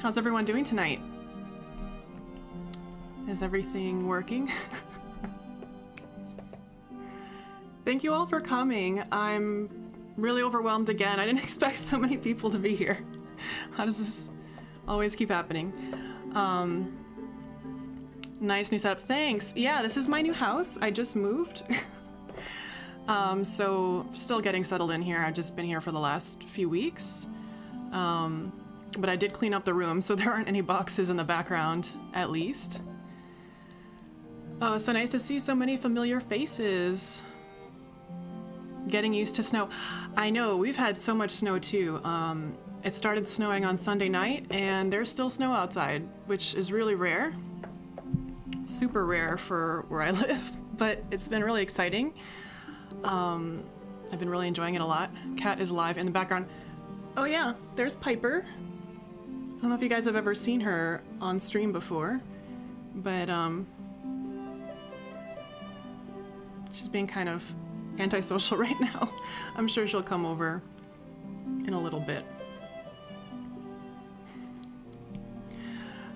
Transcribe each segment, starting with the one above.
How's everyone doing tonight? Is everything working? Thank you all for coming. I'm really overwhelmed again. I didn't expect so many people to be here. How does this always keep happening? Nice new setup. Thanks. Yeah, this is my new house. I just moved. So still getting settled in here. I've just been here for the last few weeks. But I did clean up the room, so there aren't any boxes in the background, at least. Oh, so nice to see so many familiar faces. Getting used to snow. I know, we've had so much snow too. It started snowing on Sunday night, and there's still snow outside, which is really rare. Super rare for where I live, but it's been really exciting. I've been really enjoying it a lot. Cat is live in the background. Oh yeah, there's Piper. I don't know if you guys have ever seen her on stream before, but she's being kind of antisocial right now. I'm sure she'll come over in a little bit.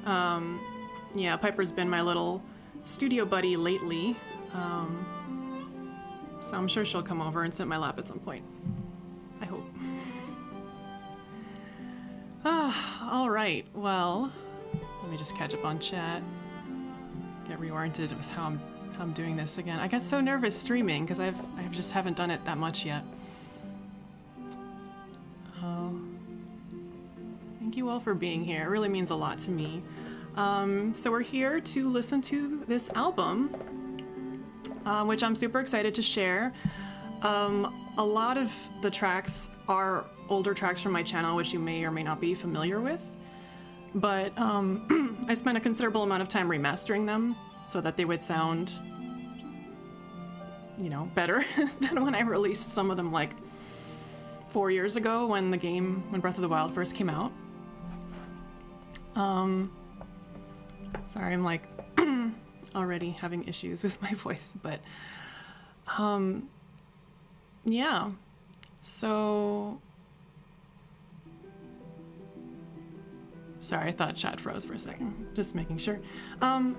Yeah, Piper's been my little studio buddy lately, so I'm sure she'll come over and sit in my lap at some point. I hope. All right, well, let me just catch up on chat, get reoriented with how I'm doing this again. I got so nervous streaming because I just haven't done it that much yet. Thank you all for being here. It really means a lot to me. So we're here to listen to this album, which I'm super excited to share. A lot of the tracks are older tracks from my channel, which you may or may not be familiar with, but I spent a considerable amount of time remastering them so that they would sound, you know, better than when I released some of them like 4 years ago when Breath of the Wild first came out. Sorry, I'm like already having issues with my voice, but yeah, so sorry, I thought chat froze for a second, just making sure.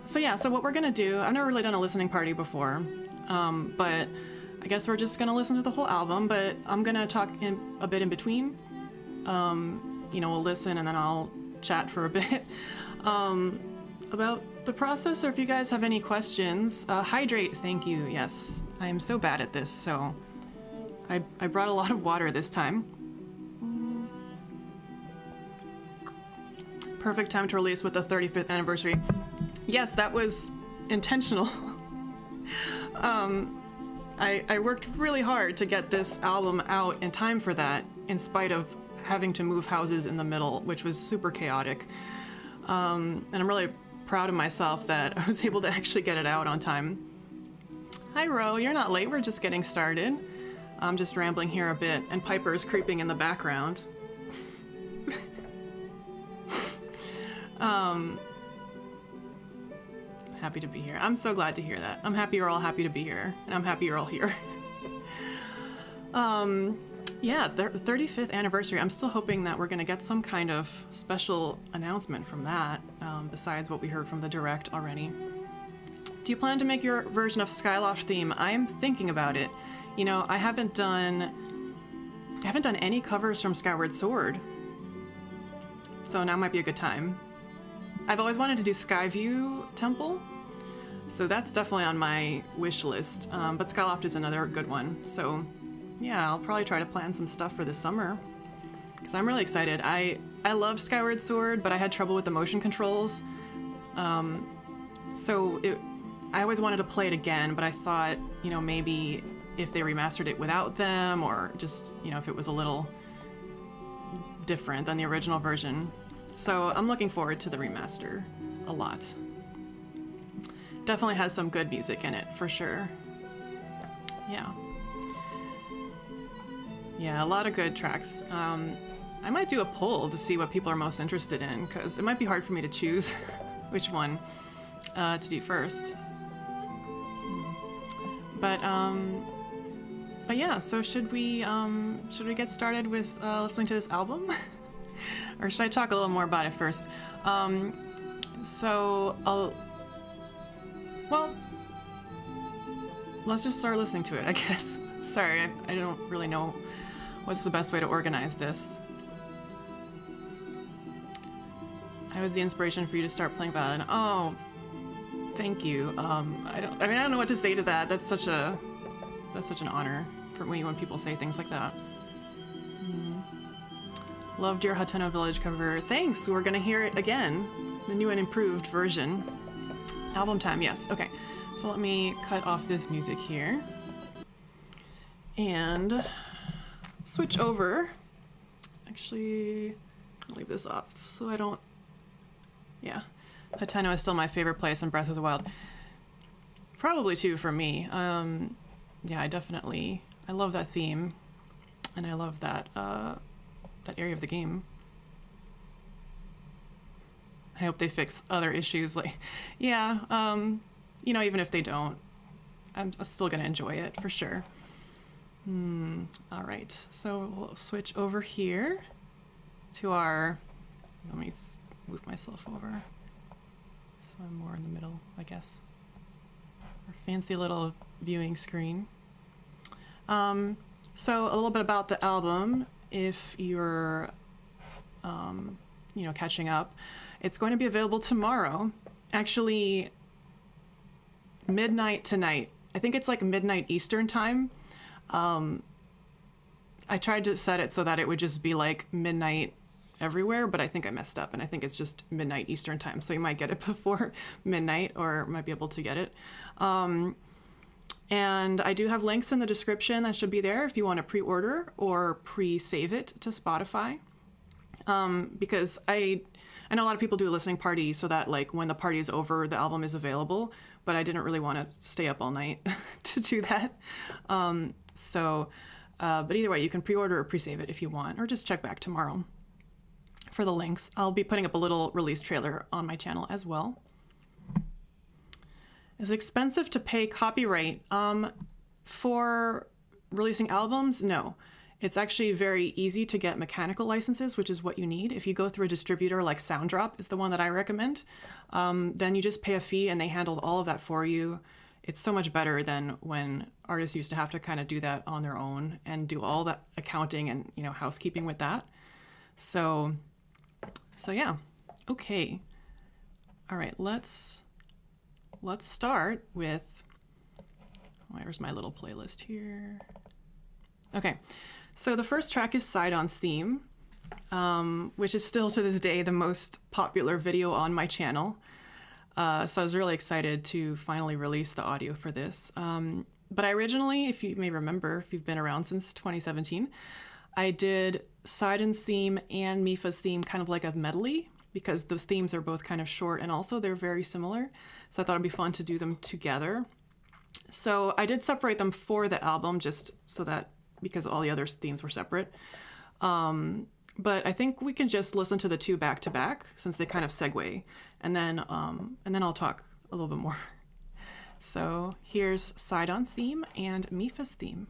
So yeah, so what we're gonna do, I've never really done a listening party before, but I guess we're just gonna listen to the whole album, but I'm gonna talk a bit in between. You know, we'll listen and then I'll chat for a bit about the process, or if you guys have any questions. Hydrate, thank you. Yes, I am so bad at this, so I brought a lot of water this time. Perfect time to release with the 35th anniversary. Yes, that was intentional. I worked really hard to get this album out in time for that, in spite of having to move houses in the middle, which was super chaotic. And I'm really proud of myself that I was able to actually get it out on time. Hi, Ro, you're not late, we're just getting started. I'm just rambling here a bit, and Piper is creeping in the background. Happy to be here. I'm so glad to hear that. I'm happy you're all happy to be here, and I'm happy you're all here. Yeah, the 35th anniversary. I'm still hoping that we're gonna get some kind of special announcement from that, besides what we heard from the Direct already. Do you plan to make your version of Skyloft theme? I'm thinking about it. You know, I haven't done any covers from Skyward Sword, so now might be a good time. I've always wanted to do Skyview Temple, so that's definitely on my wish list, but Skyloft is another good one, so yeah, I'll probably try to plan some stuff for this summer, because I'm really excited. I love Skyward Sword, but I had trouble with the motion controls, so I always wanted to play it again, but I thought, you know, maybe if they remastered it without them, or just, you know, if it was a little different than the original version. So I'm looking forward to the remaster a lot. Definitely has some good music in it, for sure. Yeah. Yeah, a lot of good tracks. I might do a poll to see what people are most interested in, because it might be hard for me to choose which one to do first. But yeah, so should we get started with listening to this album? Or should I talk a little more about it first? Well, let's just start listening to it, I guess. Sorry, I don't really know what's the best way to organize this. I was the inspiration for you to start playing violin. Oh, thank you. I don't know what to say to that. That's such an honor for me when people say things like that. Loved your Hateno Village cover. Thanks. We're gonna hear it again, the new and improved version. Album time. Yes. Okay. So let me cut off this music here and switch over. Actually, I'll leave this off so I don't. Yeah, Hateno is still my favorite place in Breath of the Wild. Probably too for me. Yeah, I love that theme, and I love that that area of the game. I hope they fix other issues. Like, yeah, you know, even if they don't, I'm still gonna enjoy it for sure. All right, so we'll switch over here to our. Let me move myself over so I'm more in the middle, I guess. Our fancy little viewing screen. So a little bit about the album, if you're, you know, catching up. It's going to be available tomorrow. Actually, midnight tonight. I think it's like midnight Eastern time. I tried to set it so that it would just be like midnight everywhere, but I think I messed up, and I think it's just midnight Eastern time, so you might get it before midnight or might be able to get it. And I do have links in the description that should be there if you want to pre-order or pre-save it to Spotify, because I know a lot of people do a listening party so that like when the party is over, the album is available, but I didn't really want to stay up all night to do that. But either way, you can pre-order or pre-save it if you want, or just check back tomorrow for the links. I'll be putting up a little release trailer on my channel as well. Is it expensive to pay copyright? For releasing albums? No. It's actually very easy to get mechanical licenses, which is what you need. If you go through a distributor like Sounddrop is the one that I recommend, then you just pay a fee and they handle all of that for you. It's so much better than when artists used to have to kind of do that on their own and do all that accounting and, you know, housekeeping with that. So yeah. Okay. All right, let's start with, where's my little playlist here? Okay. So the first track is Sidon's theme, which is still to this day the most popular video on my channel. So I was really excited to finally release the audio for this. But I originally, if you may remember, if you've been around since 2017, I did Sidon's theme and Mipha's theme kind of like a medley, because those themes are both kind of short and also they're very similar. So I thought it'd be fun to do them together. So I did separate them for the album just so that, because all the other themes were separate. But I think we can just listen to the two back to back since they kind of segue, and then I'll talk a little bit more. So here's Sidon's theme and Mipha's theme.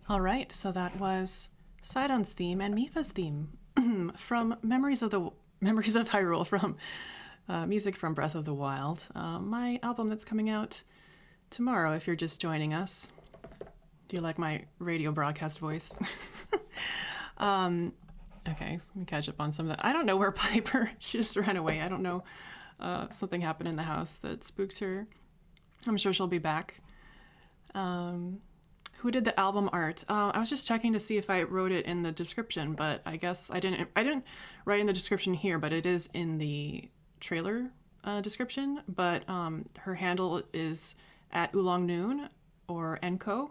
All right, so that was Sidon's theme and Mifa's theme from Memories of Hyrule from music from Breath of the Wild, my album that's coming out tomorrow if you're just joining us. Do you like my radio broadcast voice? Okay, so let me catch up on some of that. I don't know where Piper, she just ran away. I don't know. Something happened in the house that spooked her. I'm sure she'll be back. Who did the album art? I was just checking to see if I wrote it in the description, but I guess I didn't write in the description here, but it is in the trailer description. But her handle is at Oolong Noon or Enkou.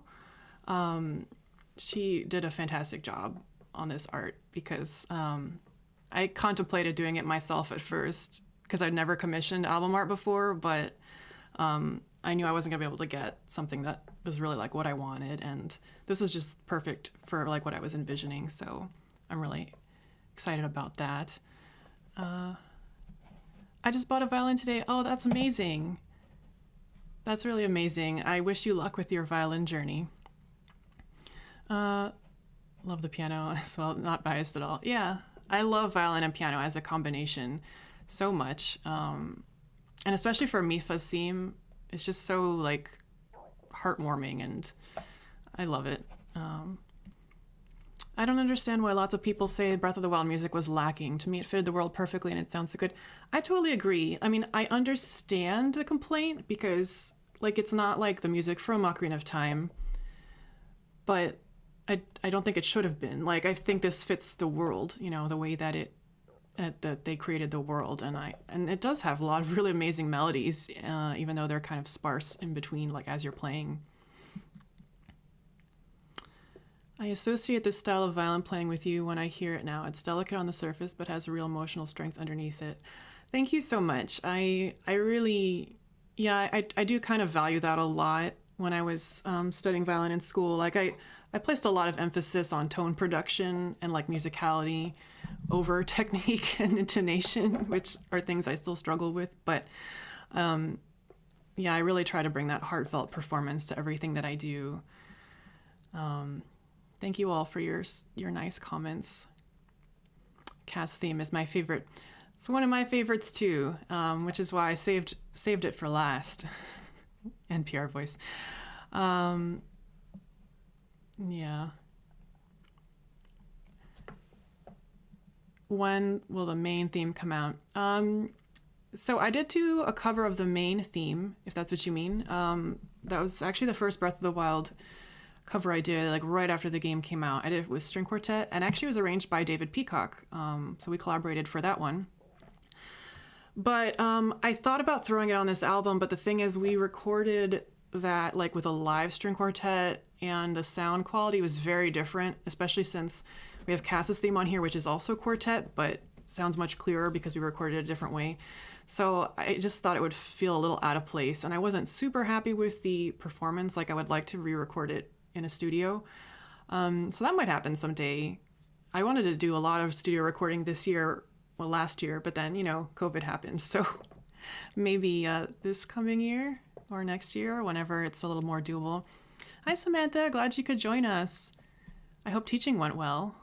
She did a fantastic job on this art because I contemplated doing it myself at first because I'd never commissioned album art before, but I knew I wasn't gonna be able to get something that was really like what I wanted, and this is just perfect for like what I was envisioning, so I'm really excited about that. I just bought a violin today. Oh, that's amazing. That's really amazing. I wish you luck with your violin journey. Love the piano as well, not biased at all. Yeah, I love violin and piano as a combination so much. And especially for Mifa's theme, it's just so like heartwarming and I love it. I don't understand why lots of people say Breath of the Wild music was lacking. To me, it fitted the world perfectly and it sounds so good. I totally agree. I mean, I understand the complaint because like it's not like the music from Ocarina of Time, but I don't think it should have been. Like, I think this fits the world, you know, the way that that they created the world, and it does have a lot of really amazing melodies, even though they're kind of sparse in between, like as you're playing. I associate this style of violin playing with you when I hear it now. It's delicate on the surface, but has a real emotional strength underneath it. Thank you so much. I really, yeah, I do kind of value that a lot. When I was studying violin in school, like I placed a lot of emphasis on tone production and like musicality over technique and intonation, which are things I still struggle with. But yeah, I really try to bring that heartfelt performance to everything that I do. Thank you all for your nice comments. Cast theme is my favorite. It's one of my favorites too, which is why I saved it for last. NPR voice. Yeah. When will the main theme come out? So I did do a cover of the main theme, if that's what you mean. That was actually the first Breath of the Wild cover I did, like right after the game came out. I did it with string quartet, and actually it was arranged by David Peacock. So we collaborated for that one. But I thought about throwing it on this album, but the thing is we recorded that like with a live string quartet, and the sound quality was very different, especially since we have Cass's theme on here, which is also quartet, but sounds much clearer because we recorded it a different way. So I just thought it would feel a little out of place, and I wasn't super happy with the performance. Like I would like to re-record it in a studio. So that might happen someday. I wanted to do a lot of studio recording this year, well, last year, but then, you know, COVID happened. So maybe this coming year or next year, whenever it's a little more doable. Hi, Samantha. Glad you could join us. I hope teaching went well.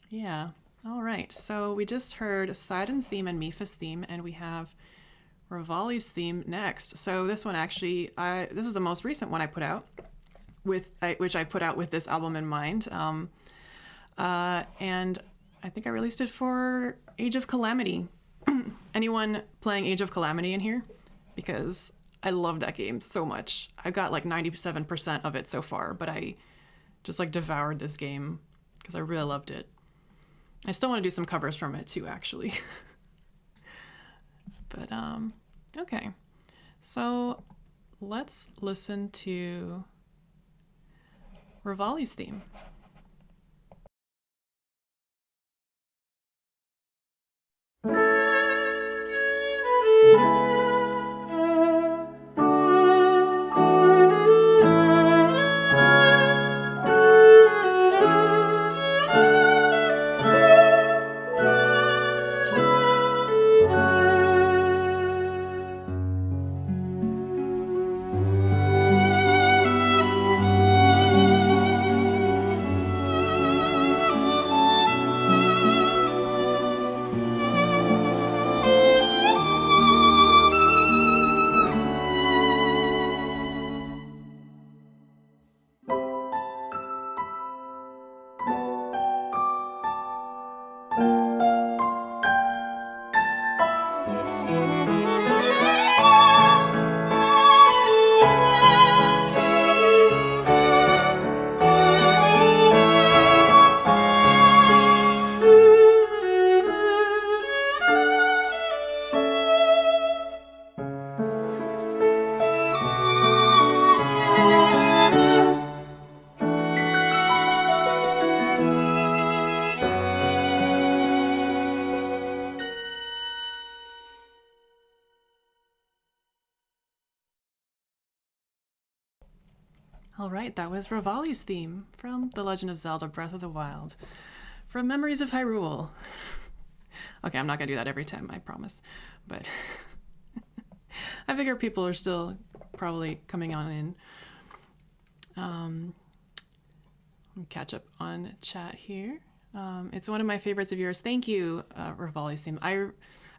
Yeah. All right. So we just heard Sidon's theme and Mifa's theme, and we have Ravalli's theme next. So this one actually, this is the most recent one I put out, which I put out with this album in mind. And I think I released it for Age of Calamity. Anyone playing Age of Calamity in here? Because I love that game so much. I've got like 97% of it so far, but I just like devoured this game because I really loved it. I still want to do some covers from it too, actually. But okay. So let's listen to Ravalli's theme. All right, that was Ravalli's theme from The Legend of Zelda Breath of the Wild, from Memories of Hyrule. Okay, I'm not gonna do that every time, I promise. But I figure people are still probably coming on in. Catch up on chat here. It's one of my favorites of yours. Thank you, Ravalli's theme. I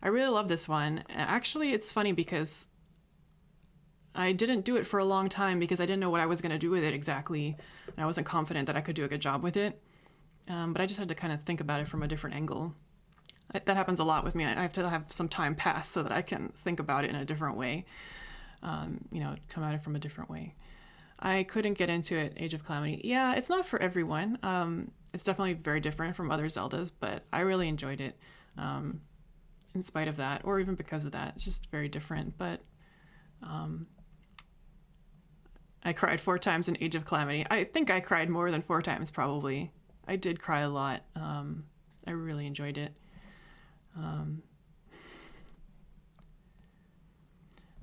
really love this one. Actually, it's funny because I didn't do it for a long time because I didn't know what I was going to do with it exactly. And I wasn't confident that I could do a good job with it. But I just had to kind of think about it from a different angle. That happens a lot with me. I have to have some time pass so that I can think about it in a different way. Come at it from a different way. I couldn't get into it, Age of Calamity. Yeah, it's not for everyone. It's definitely very different from other Zeldas, but I really enjoyed it in spite of that, or even because of that. It's just very different, but I cried 4 times in Age of Calamity. I think I cried more than 4 times, probably. I did cry a lot. I really enjoyed it.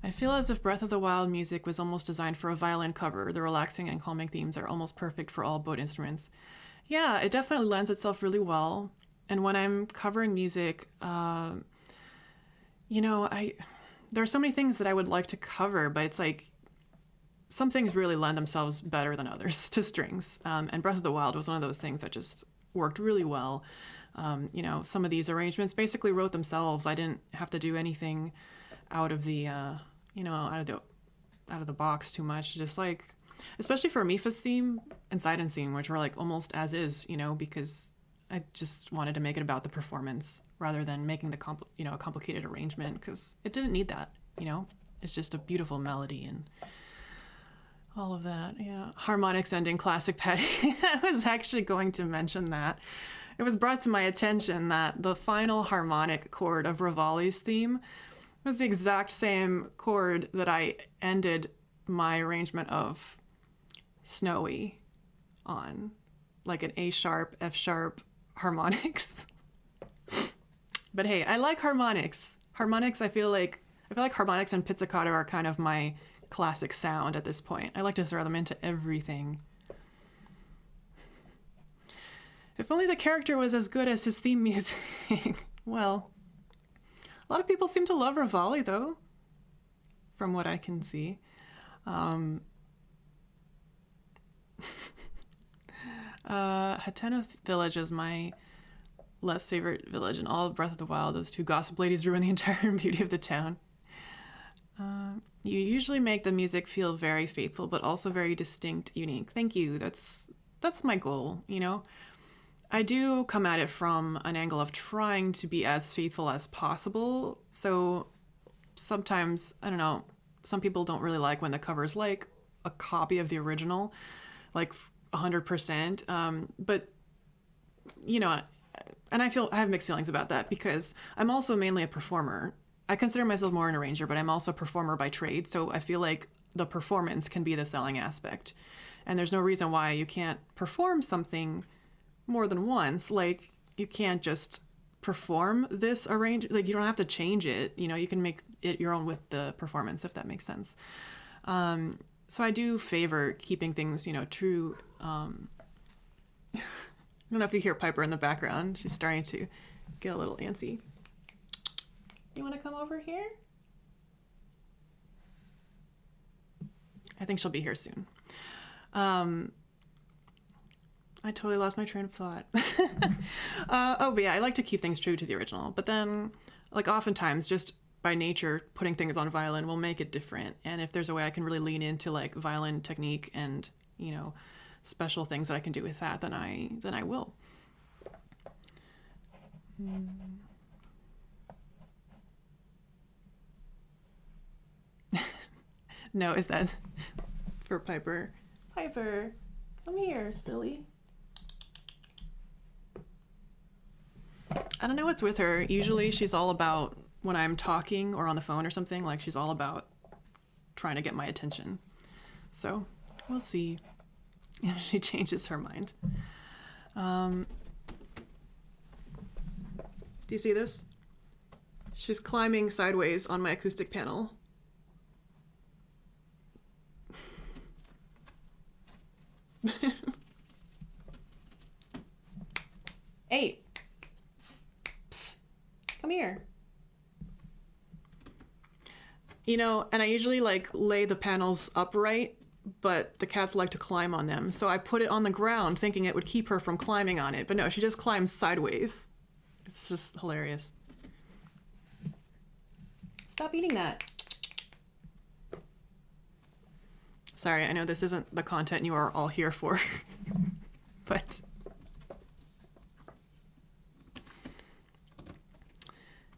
I feel as if Breath of the Wild music was almost designed for a violin cover. The relaxing and calming themes are almost perfect for all boat instruments. Yeah, it definitely lends itself really well. And when I'm covering music, there are so many things that I would like to cover, but it's like some things really lend themselves better than others to strings. And Breath of the Wild was one of those things that just worked really well. Some of these arrangements basically wrote themselves. I didn't have to do anything out of the out of the box too much. Just like, especially for Mifa's theme and Sidon's theme, which were like almost as is, because I just wanted to make it about the performance rather than making the a complicated arrangement, because it didn't need that. It's just a beautiful melody and all of that. Yeah, harmonics ending classic Patti. I was actually going to mention that. It was brought to my attention that the final harmonic chord of Ravalli's theme was the exact same chord that I ended my arrangement of Snowy on, like an A sharp, F sharp harmonics. But hey, I like harmonics. Harmonics, I feel like harmonics and pizzicato are kind of my classic sound at this point. I like to throw them into everything. If only the character was as good as his theme music. Well, a lot of people seem to love Ravalli, though, from what I can see. Hateno Village is my less favorite village in all of Breath of the Wild. Those 2 gossip ladies ruin the entire beauty of the town. You usually make the music feel very faithful, but also very distinct, unique. Thank you. That's my goal, I do come at it from an angle of trying to be as faithful as possible. So sometimes, I don't know, some people don't really like when the cover is like a copy of the original, like 100%. But, and I have mixed feelings about that because I'm also mainly a performer. I consider myself more an arranger, but I'm also a performer by trade. So I feel like the performance can be the selling aspect. And there's no reason why you can't perform something more than once. Like, you can't just perform this like, you don't have to change it, you can make it your own with the performance, if that makes sense. So I do favor keeping things, true. I don't know if you hear Piper in the background. She's starting to get a little antsy. You want to come over here? I think she'll be here soon. I totally lost my train of thought. But yeah, I like to keep things true to the original. But then, like, oftentimes, just by nature, putting things on violin will make it different. And if there's a way I can really lean into, like, violin technique and, special things that I can do with that, then I will. No, is that for Piper? Piper, come here, silly. I don't know what's with her. Usually she's all about, when I'm talking or on the phone or something, like, she's all about trying to get my attention. So we'll see if she changes her mind. Do you see this? She's climbing sideways on my acoustic panel. Hey! Psst. Come here. You know, and I usually like lay the panels upright, but the cats like to climb on them. So I put it on the ground thinking it would keep her from climbing on it. But no, she just climbs sideways. It's just hilarious. Stop eating that. Sorry, I know this isn't the content you are all here for, but...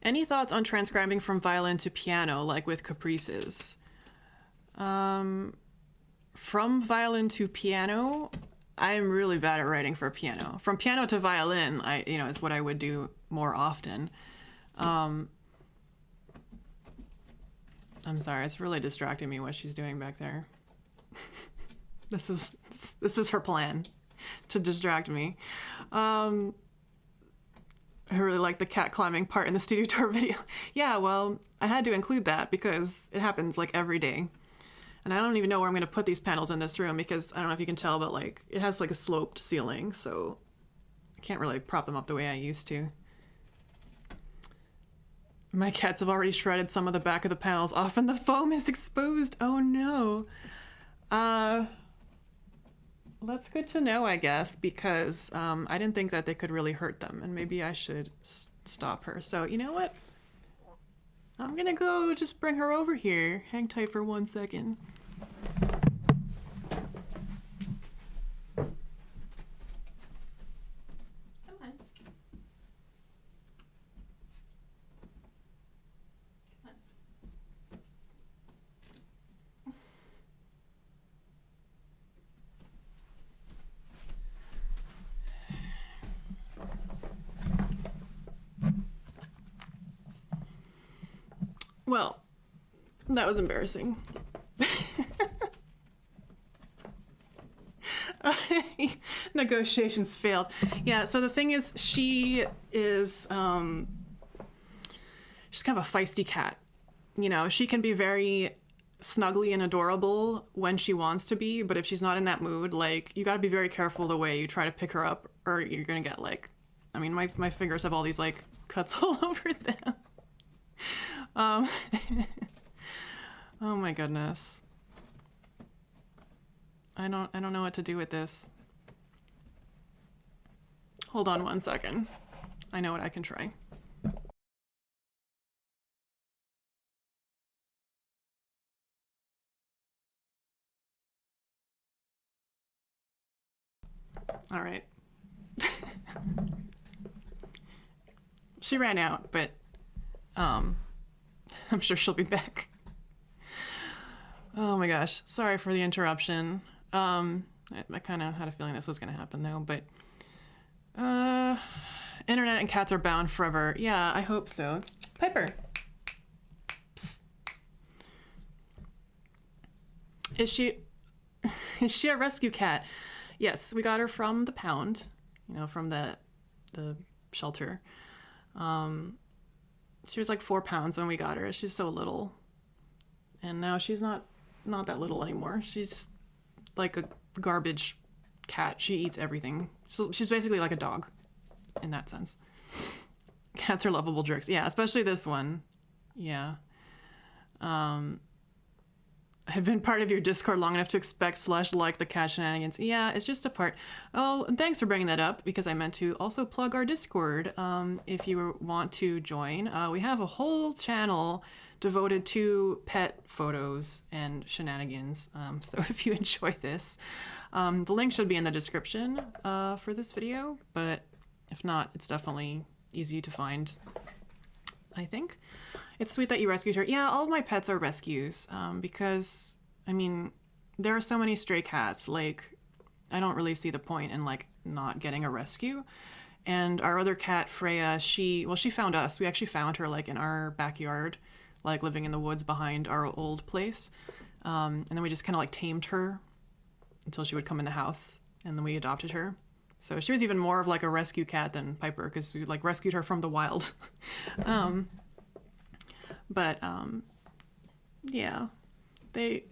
Any thoughts on transcribing from violin to piano, like with caprices? From violin to piano, I'm really bad at writing for piano. From piano to violin, is what I would do more often. I'm sorry, it's really distracting me what she's doing back there. This is her plan, to distract me. I really like the cat climbing part in the studio tour video. Yeah, well, I had to include that because it happens like every day. And I don't even know where I'm going to put these panels in this room because I don't know if you can tell, but like it has like a sloped ceiling, so I can't really prop them up the way I used to. My cats have already shredded some of the back of the panels off and the foam is exposed. Oh no. That's good to know, I guess, because I didn't think that they could really hurt them, and maybe I should stop her. So, you know what? I'm gonna go just bring her over here. Hang tight for 1 second. Come on. Well, that was embarrassing. Negotiations failed. Yeah, so the thing is, she's kind of a feisty cat. You know, she can be very snuggly and adorable when she wants to be, but if she's not in that mood, like, you gotta be very careful the way you try to pick her up, or you're gonna get, like, I mean, my fingers have all these, like, cuts all over them. Oh my goodness. I don't know what to do with this. Hold on 1 second. I know what I can try. All right. She ran out, but I'm sure she'll be back. Oh my gosh, sorry for the interruption. I kind of had a feeling this was going to happen though, but internet and cats are bound forever. Yeah, I hope so. Piper. Psst. Is she a rescue cat? Yes, we got her from the pound, you know, from the shelter. She was like 4 pounds when we got her. She's so little. And now she's not that little anymore. She's like a garbage cat. She eats everything. So she's basically like a dog in that sense. Cats are lovable jerks. Yeah, especially this one. Yeah. I've been part of your Discord long enough to expect / like the cat shenanigans. Yeah, it's just a part. Oh, and thanks for bringing that up because I meant to also plug our Discord. If you want to join, we have a whole channel devoted to pet photos and shenanigans. So if you enjoy this, the link should be in the description for this video, but if not, it's definitely easy to find, I think. It's sweet that you rescued her. Yeah, all of my pets are rescues because, I mean, there are so many stray cats. Like, I don't really see the point in, like, not getting a rescue. And our other cat, Freya, she found us. We actually found her, like, in our backyard, like, living in the woods behind our old place. And then we just kind of, like, tamed her until she would come in the house, and then we adopted her. So she was even more of, like, a rescue cat than Piper because we, like, rescued her from the wild. But, yeah, they...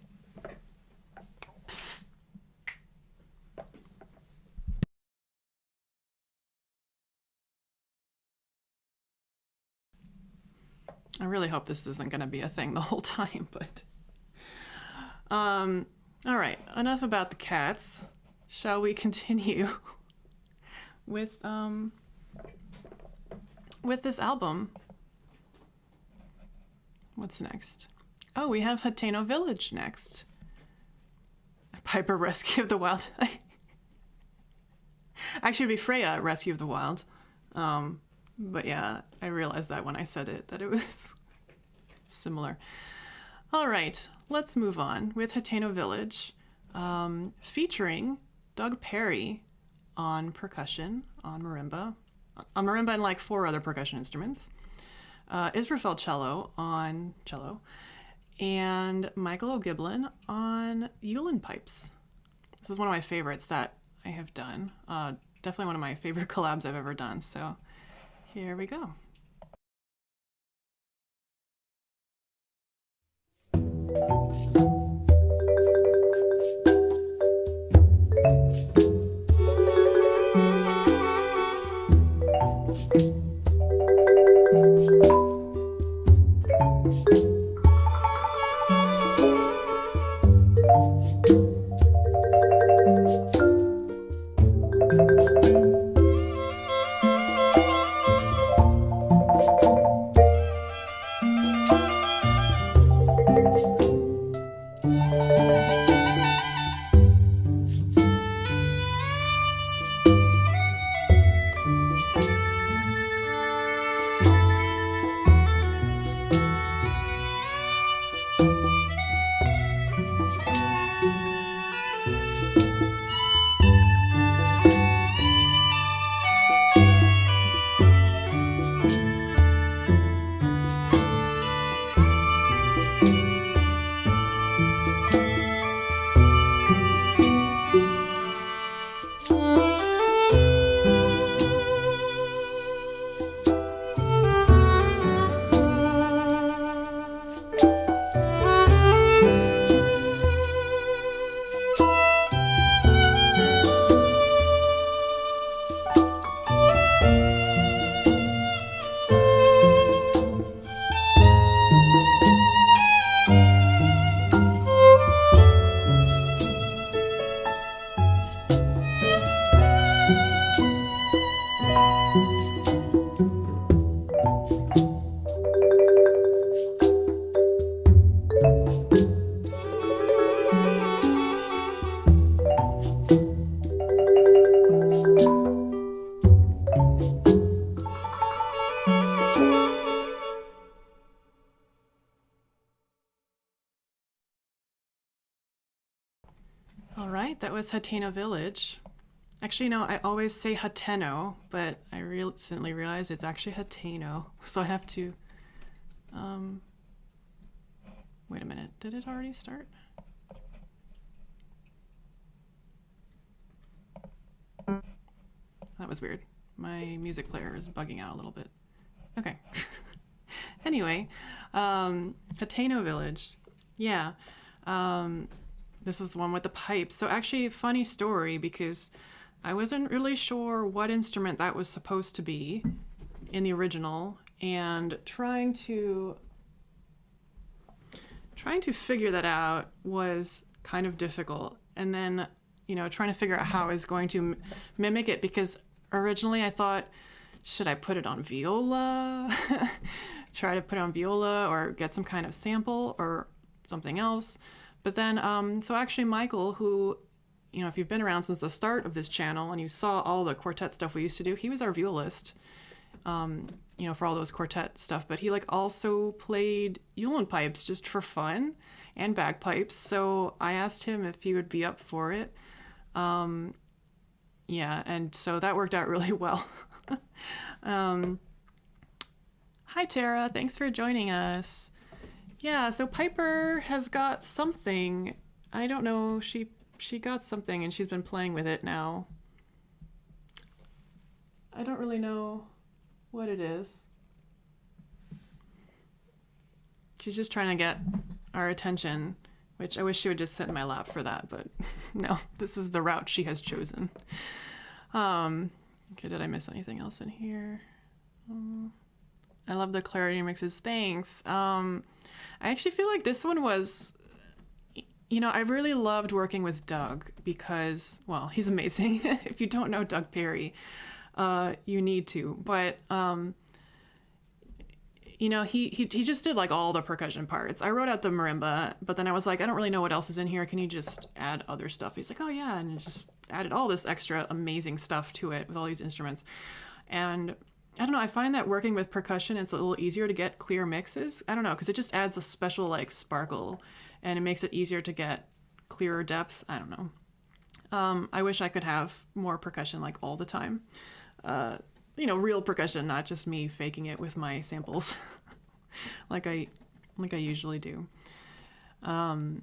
I really hope this isn't going to be a thing the whole time, but... all right, enough about the cats. Shall we continue with this album? What's next? Oh, we have Hateno Village next. Piper Rescue of the Wild. Actually, it'd be Freya Rescue of the Wild. But yeah, I realized that when I said it, that it was similar. All right, let's move on with Hateno Village, featuring Doug Perry on percussion, on marimba and like 4 other percussion instruments, Israfel cello on cello, and Michael O'Giblin on Uillean pipes. This is one of my favorites that I have done. Definitely one of my favorite collabs I've ever done. So here we go. All right, that was Hateno Village. Actually, no, I always say Hateno, but I recently realized it's actually Hateno. So I have to, wait a minute, did it already start? That was weird. My music player is bugging out a little bit. Okay. Anyway, Hateno Village. Yeah. This was the one with the pipes. So actually, funny story, because I wasn't really sure what instrument that was supposed to be in the original, and trying to figure that out was kind of difficult. And then, you know, trying to figure out how I was going to mimic it, because originally I thought, should I put it on viola? Try to put it on viola or get some kind of sample or something else. But then, so actually Michael, who, you know, if you've been around since the start of this channel and you saw all the quartet stuff we used to do, he was our violist, you know, for all those quartet stuff. But he like also played Uillean pipes just for fun, and bagpipes. So I asked him if he would be up for it. Yeah, and so that worked out really well. Hi, Tara. Thanks for joining us. Yeah, so Piper has got something. I don't know. She got something and she's been playing with it now. I don't really know what it is. She's just trying to get our attention, which I wish she would just sit in my lap for that, but no, this is the route she has chosen. Okay, did I miss anything else in here? I love the clarity mixes. Thanks. I actually feel like this one was, you know, I really loved working with Doug because, well, he's amazing. If you don't know Doug Perry, you need to. But you know, he just did like all the percussion parts. I wrote out the marimba, but then I was like, I don't really know what else is in here. Can you just add other stuff? He's like, oh yeah, and just added all this extra amazing stuff to it with all these instruments. And I don't know, I find that working with percussion, it's a little easier to get clear mixes. I don't know, because it just adds a special like sparkle, and it makes it easier to get clearer depth. I don't know. I wish I could have more percussion like all the time. You know, real percussion, not just me faking it with my samples like I usually do. But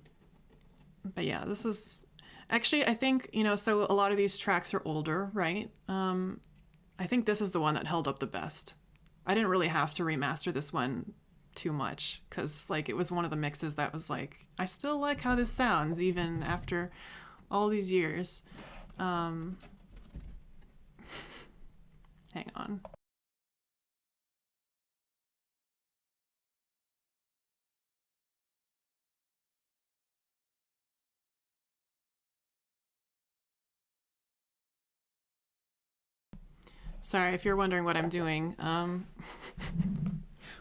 yeah, this is actually, I think, you know, so a lot of these tracks are older, right? I think this is the one that held up the best. I didn't really have to remaster this one too much because like it was one of the mixes that was like, I still like how this sounds even after all these years. Hang on. Sorry if you're wondering what I'm doing.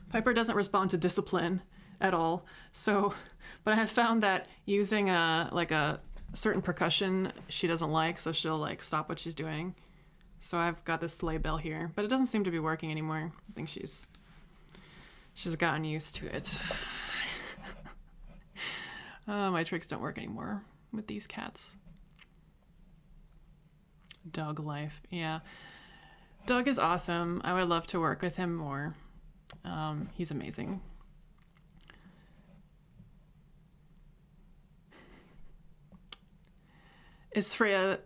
Piper doesn't respond to discipline at all. So, but I have found that using a certain percussion she doesn't like, so she'll like stop what she's doing. So I've got this sleigh bell here, but it doesn't seem to be working anymore. I think she's gotten used to it. My tricks don't work anymore with these cats. Doug life, yeah. Doug is awesome. I would love to work with him more. He's amazing. Is Freya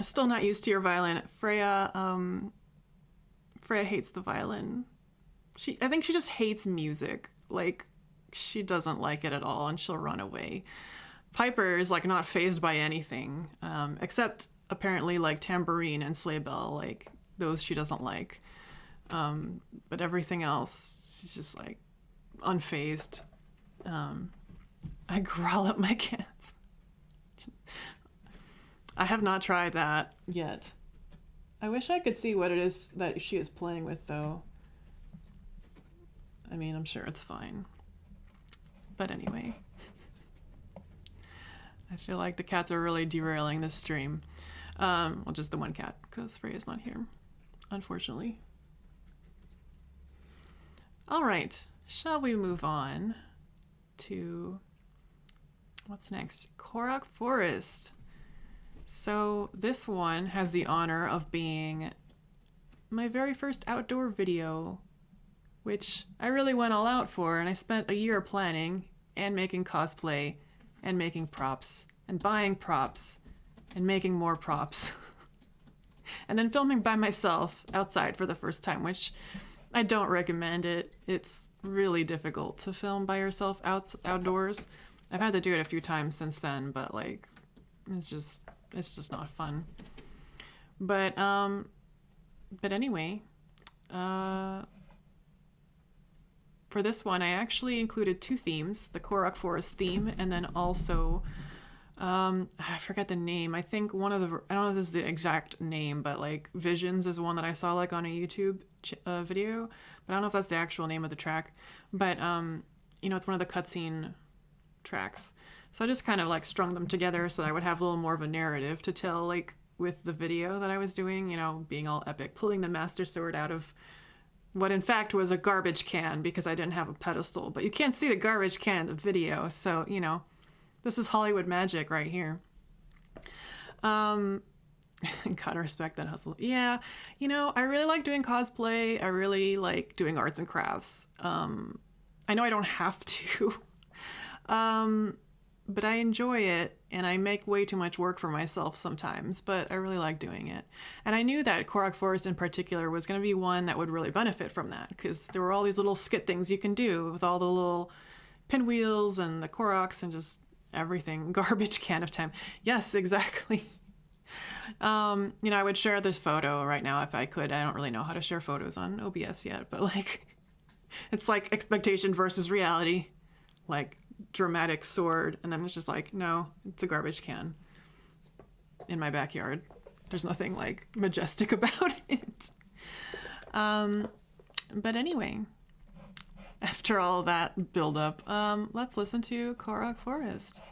still not used to your violin? Freya hates the violin. I think she just hates music. Like, she doesn't like it at all, and she'll run away. Piper is like not fazed by anything, except apparently like tambourine and sleigh bell. Like those she doesn't like. But everything else, she's just like unfazed. I growl at my cats. I have not tried that yet. I wish I could see what it is that she is playing with, though. I mean, I'm sure it's fine. But anyway. I feel like the cats are really derailing this stream. Well, just the one cat, because Freya's not here, unfortunately. All right, shall we move on to what's next? Korak Forest. So this one has the honor of being my very first outdoor video, which I really went all out for, and I spent a year planning and making cosplay and making props and buying props and making more props and then filming by myself outside for the first time, which I don't recommend it. It's really difficult to film by yourself outdoors. I've had to do it a few times since then, but like it's just not fun. But anyway, for this one I actually included two themes, the Korak Forest theme and then also I forget the name. I think one of the, I don't know if this is the exact name, but like Visions is one that I saw like on a YouTube video, but I don't know if that's the actual name of the track. But you know, it's one of the cutscene tracks. So I just kind of like strung them together so that I would have a little more of a narrative to tell, like with the video that I was doing, you know, being all epic, pulling the Master Sword out of what in fact was a garbage can because I didn't have a pedestal. But you can't see the garbage can in the video, so you know, this is Hollywood magic right here. Gotta respect that hustle. Yeah, you know, I really like doing cosplay. I really like doing arts and crafts. I know I don't have to, but I enjoy it, and I make way too much work for myself sometimes, but I really like doing it. And I knew that Korak Forest in particular was going to be one that would really benefit from that, because there were all these little skit things you can do with all the little pinwheels and the Koroks and just everything. Garbage can of time. Yes, exactly. You know, I would share this photo right now if I could. I don't really know how to share photos on OBS yet, but like It's like expectation versus reality, like dramatic sword, and then it's just like, no, it's a garbage can in my backyard. There's nothing like majestic about it. But anyway, after all that build up, let's listen to Korok Forest.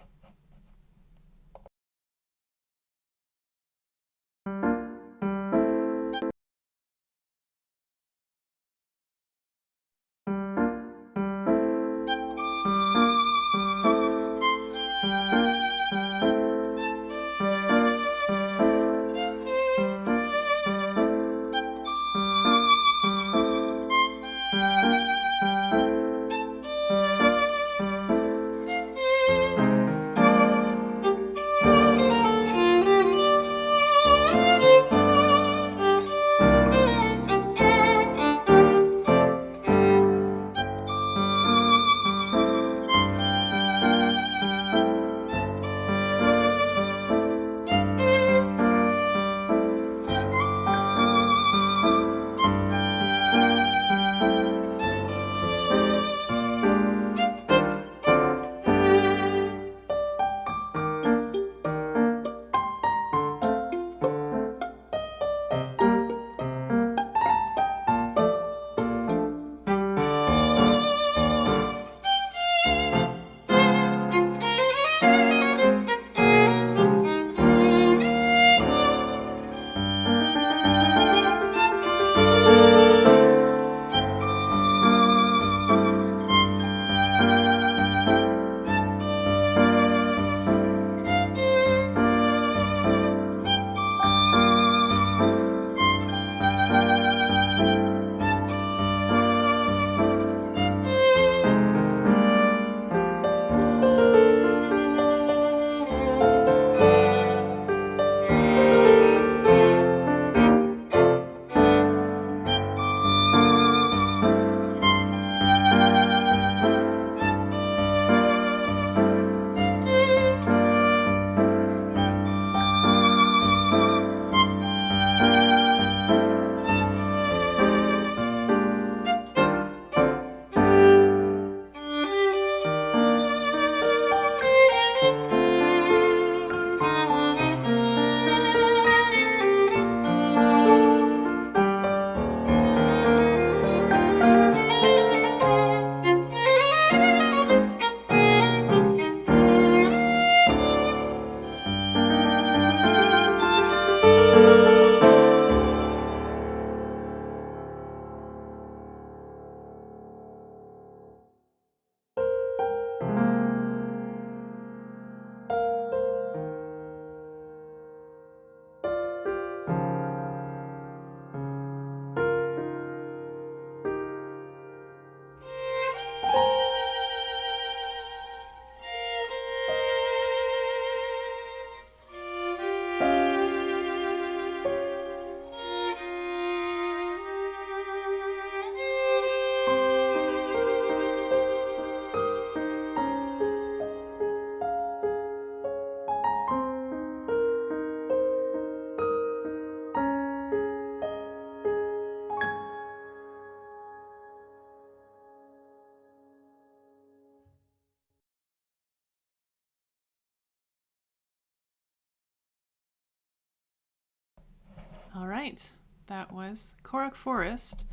All right, that was Korak Forest,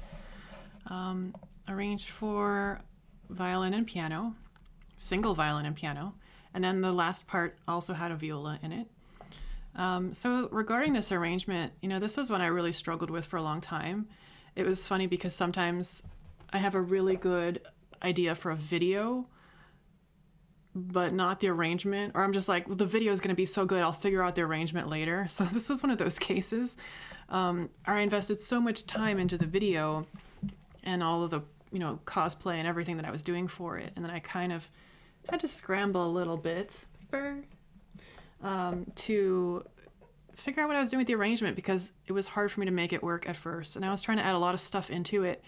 arranged for violin and piano, single violin and piano, and then the last part also had a viola in it. So regarding this arrangement, this was one I really struggled with for a long time. It was funny because sometimes I have a really good idea for a video, but not the arrangement, or I'm just like, well, the video is going to be so good, I'll figure out the arrangement later. So this was one of those cases. I invested so much time into the video and all of the, cosplay and everything that I was doing for it. And then I kind of had to scramble a little bit to figure out what I was doing with the arrangement, because it was hard for me to make it work at first. And I was trying to add a lot of stuff into it.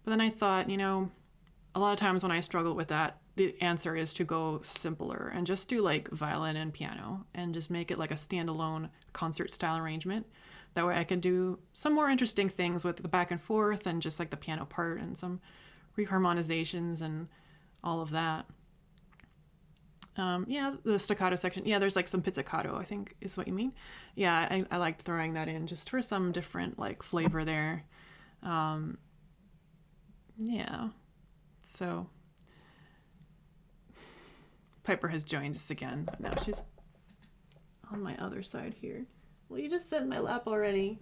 But then I thought, a lot of times when I struggle with that, the answer is to go simpler and just do like violin and piano and just make it like a standalone concert style arrangement. That way I can do some more interesting things with the back and forth and just like the piano part and some reharmonizations and all of that. Yeah, the staccato section. Yeah, there's like some pizzicato, I think is what you mean. Yeah, I liked throwing that in just for some different like flavor there. Yeah. So Piper has joined us again, but now she's on my other side here. Will you just sit in my lap already?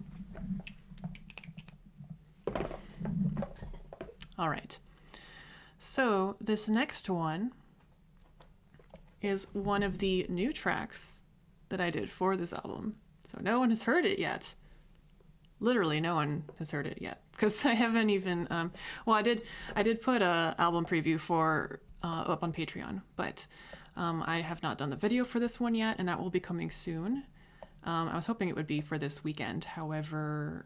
All right. So this next one is one of the new tracks that I did for this album. So no one has heard it yet. Literally no one has heard it yet because I haven't even, well, I did put a album preview for up on Patreon, but I have not done the video for this one yet, and that will be coming soon. I was hoping it would be for this weekend. However,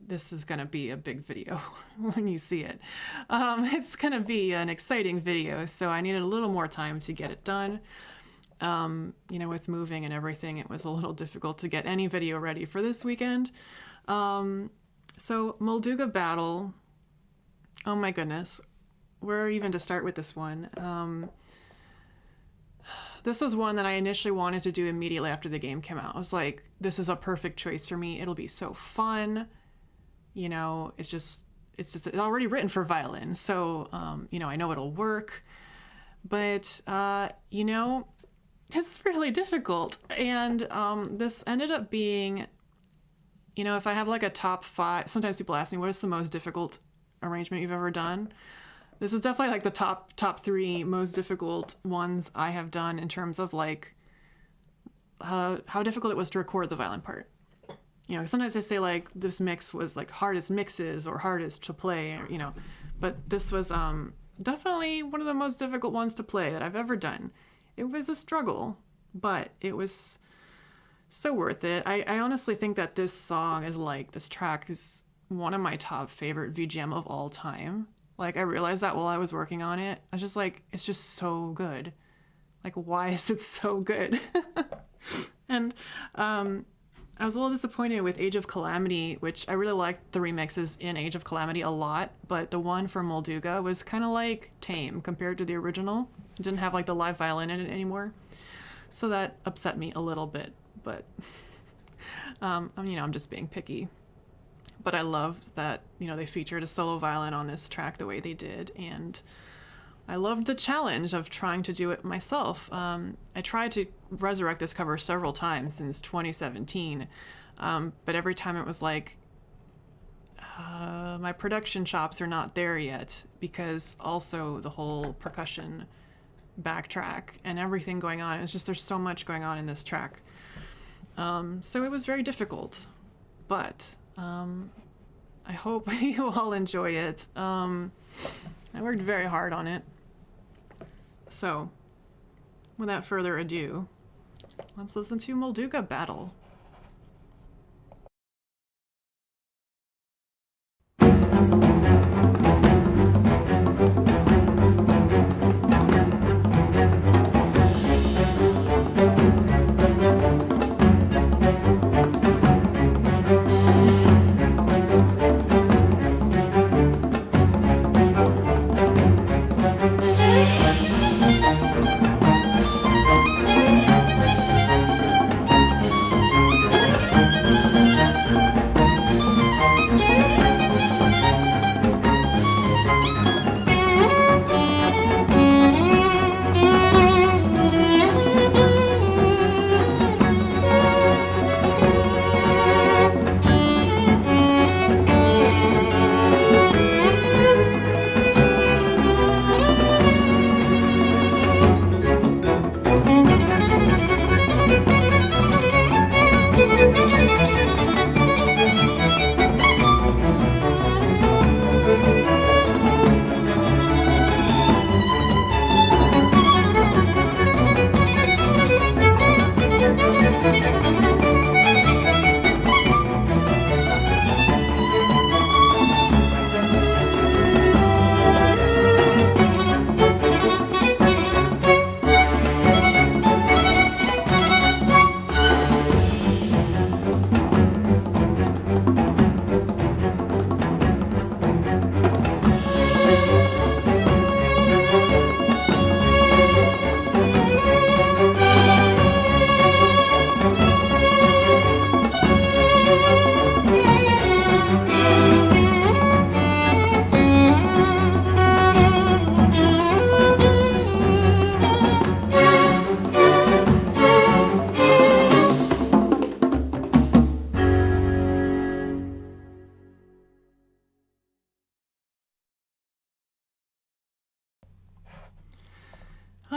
this is going to be a big video when you see it. It's going to be an exciting video, so I needed a little more time to get it done. You know, with moving and everything, it was a little difficult to get any video ready for this weekend. So Mulduga Battle, oh my goodness, where even to start with this one? This was one that I initially wanted to do immediately after the game came out. I was like, this is a perfect choice for me. It'll be so fun. You know, it's already written for violin. So, you know, I know it'll work, but, you know, it's really difficult. And, this ended up being, you know, if I have like a top 5, sometimes people ask me, what is the most difficult arrangement you've ever done? This is definitely like the top 3 most difficult ones I have done in terms of like how difficult it was to record the violin part. You know, sometimes I say like this mix was like hardest mixes or hardest to play, you know, but this was definitely one of the most difficult ones to play that I've ever done. It was a struggle, but it was so worth it. I honestly think that this track is one of my top favorite VGM of all time. Like, I realized that while I was working on it. I was just like, it's just so good. Like, why is it so good? And I was a little disappointed with Age of Calamity, which I really liked the remixes in Age of Calamity a lot, but the one for Mulduga was kind of like tame compared to the original. It didn't have like the live violin in it anymore. So that upset me a little bit, but you know, I'm just being picky. But I love that, you know, they featured a solo violin on this track the way they did, and I loved the challenge of trying to do it myself. I tried to resurrect this cover several times since 2017, but every time it was like, my production chops are not there yet, because also the whole percussion backtrack and everything going on, it's just there's so much going on in this track. So it was very difficult, but I hope you all enjoy it. I worked very hard on it. So, without further ado, let's listen to Mulduga Battle.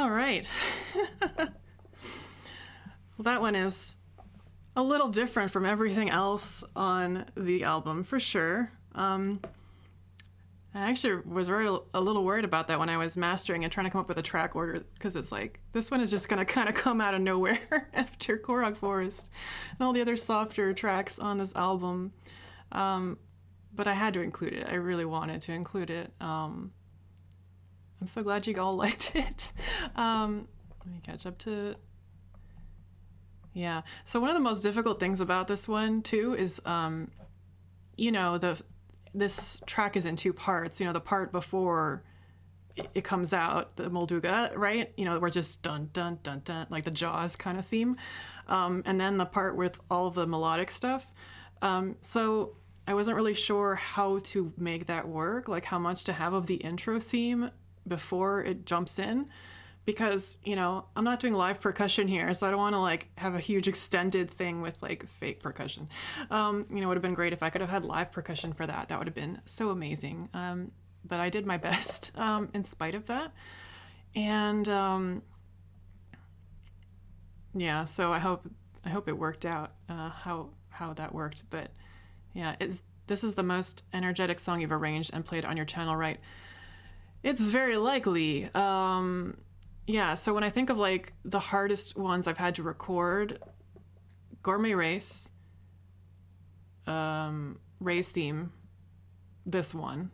All right. Well, that one is a little different from everything else on the album, for sure. I actually was a little worried about that when I was mastering and trying to come up with a track order, because it's like, this one is just going to kind of come out of nowhere after Korok Forest and all the other softer tracks on this album. But I had to include it. I really wanted to include it. I'm so glad you all liked it. Let me catch up to... Yeah. So one of the most difficult things about this one, too, is, you know, this track is in two parts. You know, the part before it comes out, the Mulduga, right? You know, where it's just dun, dun, dun, dun, like the Jaws kind of theme. And then the part with all the melodic stuff. So I wasn't really sure how to make that work, like how much to have of the intro theme before it jumps in. Because, you know, I'm not doing live percussion here, so I don't want to, like, have a huge extended thing with, like, fake percussion. You know, it would have been great if I could have had live percussion for that. That would have been so amazing. But I did my best in spite of that. And, yeah, so I hope it worked out how that worked. But, yeah, this is the most energetic song you've arranged and played on your channel, right? It's very likely. Yeah, so when I think of, like, the hardest ones I've had to record, Gourmet Race, Ray's Theme, this one.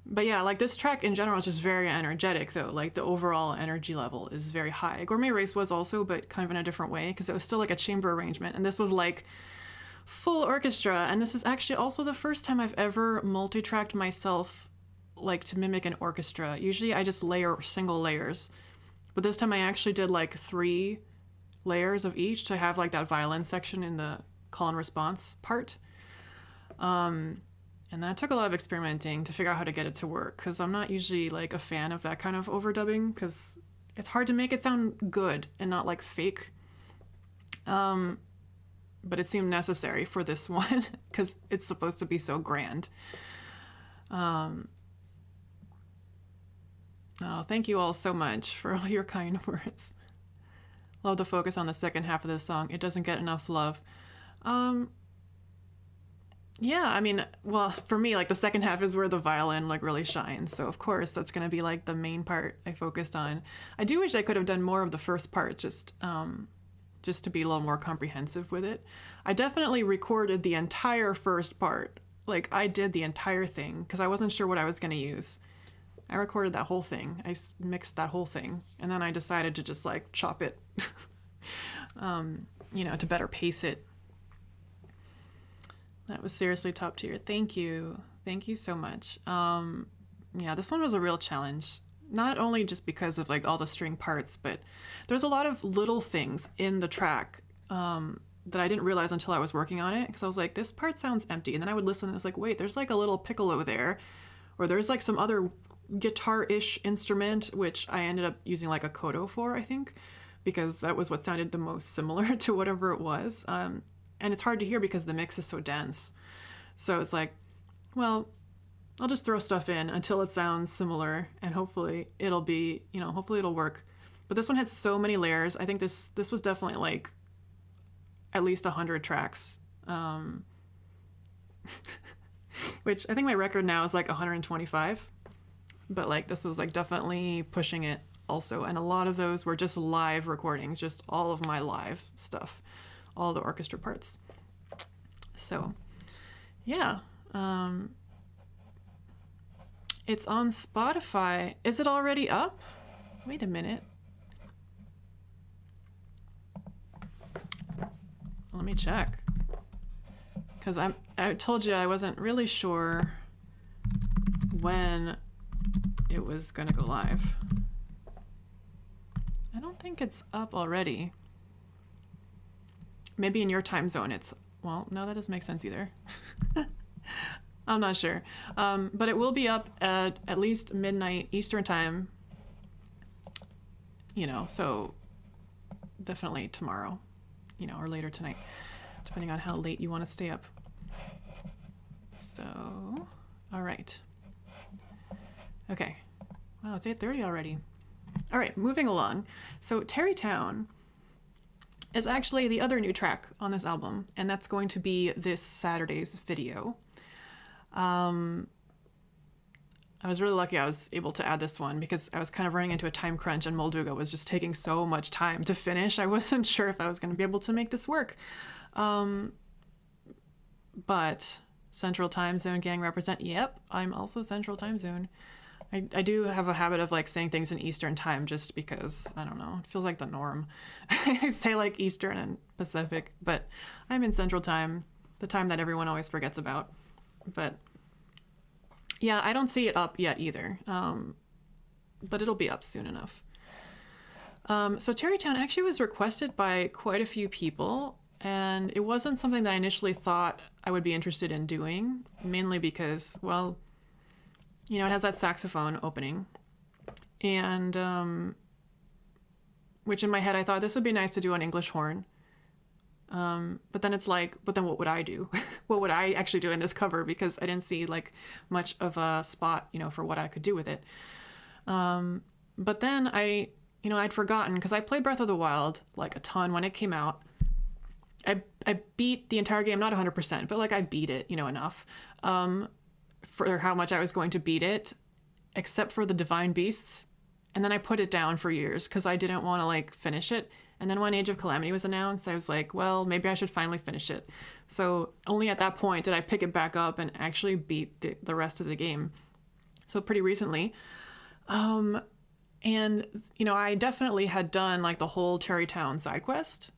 But yeah, like, this track in general is just very energetic, though. Like, the overall energy level is very high. Gourmet Race was also, but kind of in a different way, because it was still, like, a chamber arrangement, and this was, like, full orchestra. And this is actually also the first time I've ever multi-tracked myself, like, to mimic an orchestra. Usually I just layer single layers, but this time I actually did like 3 layers of each to have like that violin section in the call and response part. And that took a lot of experimenting to figure out how to get it to work, because I'm not usually like a fan of that kind of overdubbing, because it's hard to make it sound good and not like fake. But it seemed necessary for this one because it's supposed to be so grand. Oh, thank you all so much for all your kind words. Love the focus on the second half of this song. It doesn't get enough love. Yeah, I mean, well, for me, like, the second half is where the violin, like, really shines. So, of course, that's going to be, like, the main part I focused on. I do wish I could have done more of the first part, just to be a little more comprehensive with it. I definitely recorded the entire first part. Like, I did the entire thing, because I wasn't sure what I was going to use. I recorded that whole thing. I mixed that whole thing. And then I decided to just, like, chop it, you know, to better pace it. That was seriously top tier. Thank you. Thank you so much. Yeah, this one was a real challenge. Not only just because of, like, all the string parts, but there's a lot of little things in the track that I didn't realize until I was working on it. Because I was like, this part sounds empty. And then I would listen and I was like, wait, there's, like, a little piccolo there. Or there's, like, some other guitar-ish instrument, which I ended up using like a koto for, I think, because that was what sounded the most similar to whatever it was. And it's hard to hear because the mix is so dense. So it's like, well, I'll just throw stuff in until it sounds similar, and hopefully it'll be, you know, hopefully it'll work. But this one had so many layers. I think this was definitely like at least 100 tracks. Which I think my record now is like 125. But like this was like definitely pushing it also. And a lot of those were just live recordings, just all of my live stuff, all the orchestra parts. So yeah, it's on Spotify. Is it already up? Wait a minute. Let me check. Because I told you I wasn't really sure when it was going to go live. I don't think it's up already. Maybe in your time zone it's... Well, no, that doesn't make sense either. I'm not sure. But it will be up at least midnight Eastern time. You know, so definitely tomorrow, you know, or later tonight, depending on how late you want to stay up. So, all right. Okay. Wow, it's 8:30 already. All right, moving along. So Terrytown is actually the other new track on this album, and that's going to be this Saturday's video. I was really lucky I was able to add this one because I was kind of running into a time crunch and Mulduga was just taking so much time to finish. I wasn't sure if I was going to be able to make this work. But Central Time Zone gang represent. Yep, I'm also Central Time Zone. I do have a habit of like saying things in Eastern time just because, I don't know, it feels like the norm. I say like Eastern and Pacific, but I'm in Central Time, the time that everyone always forgets about. But yeah, I don't see it up yet either, but it'll be up soon enough. So Terrytown actually was requested by quite a few people, and it wasn't something that I initially thought I would be interested in doing, mainly because, well, you know, it has that saxophone opening, and which in my head I thought this would be nice to do on English horn. But then it's like, but then what would I do? What would I actually do in this cover? Because I didn't see like much of a spot, you know, for what I could do with it. But then I'd forgotten because I played Breath of the Wild like a ton when it came out. I beat the entire game, not 100%, but like I beat it, you know, enough for how much I was going to beat it, except for the Divine Beasts. And then I put it down for years because I didn't want to like finish it. And then when Age of Calamity was announced, I was like, well, maybe I should finally finish it. So only at that point did I pick it back up and actually beat the rest of the game. So pretty recently. And, you know, I definitely had done like the whole Terrytown side quest.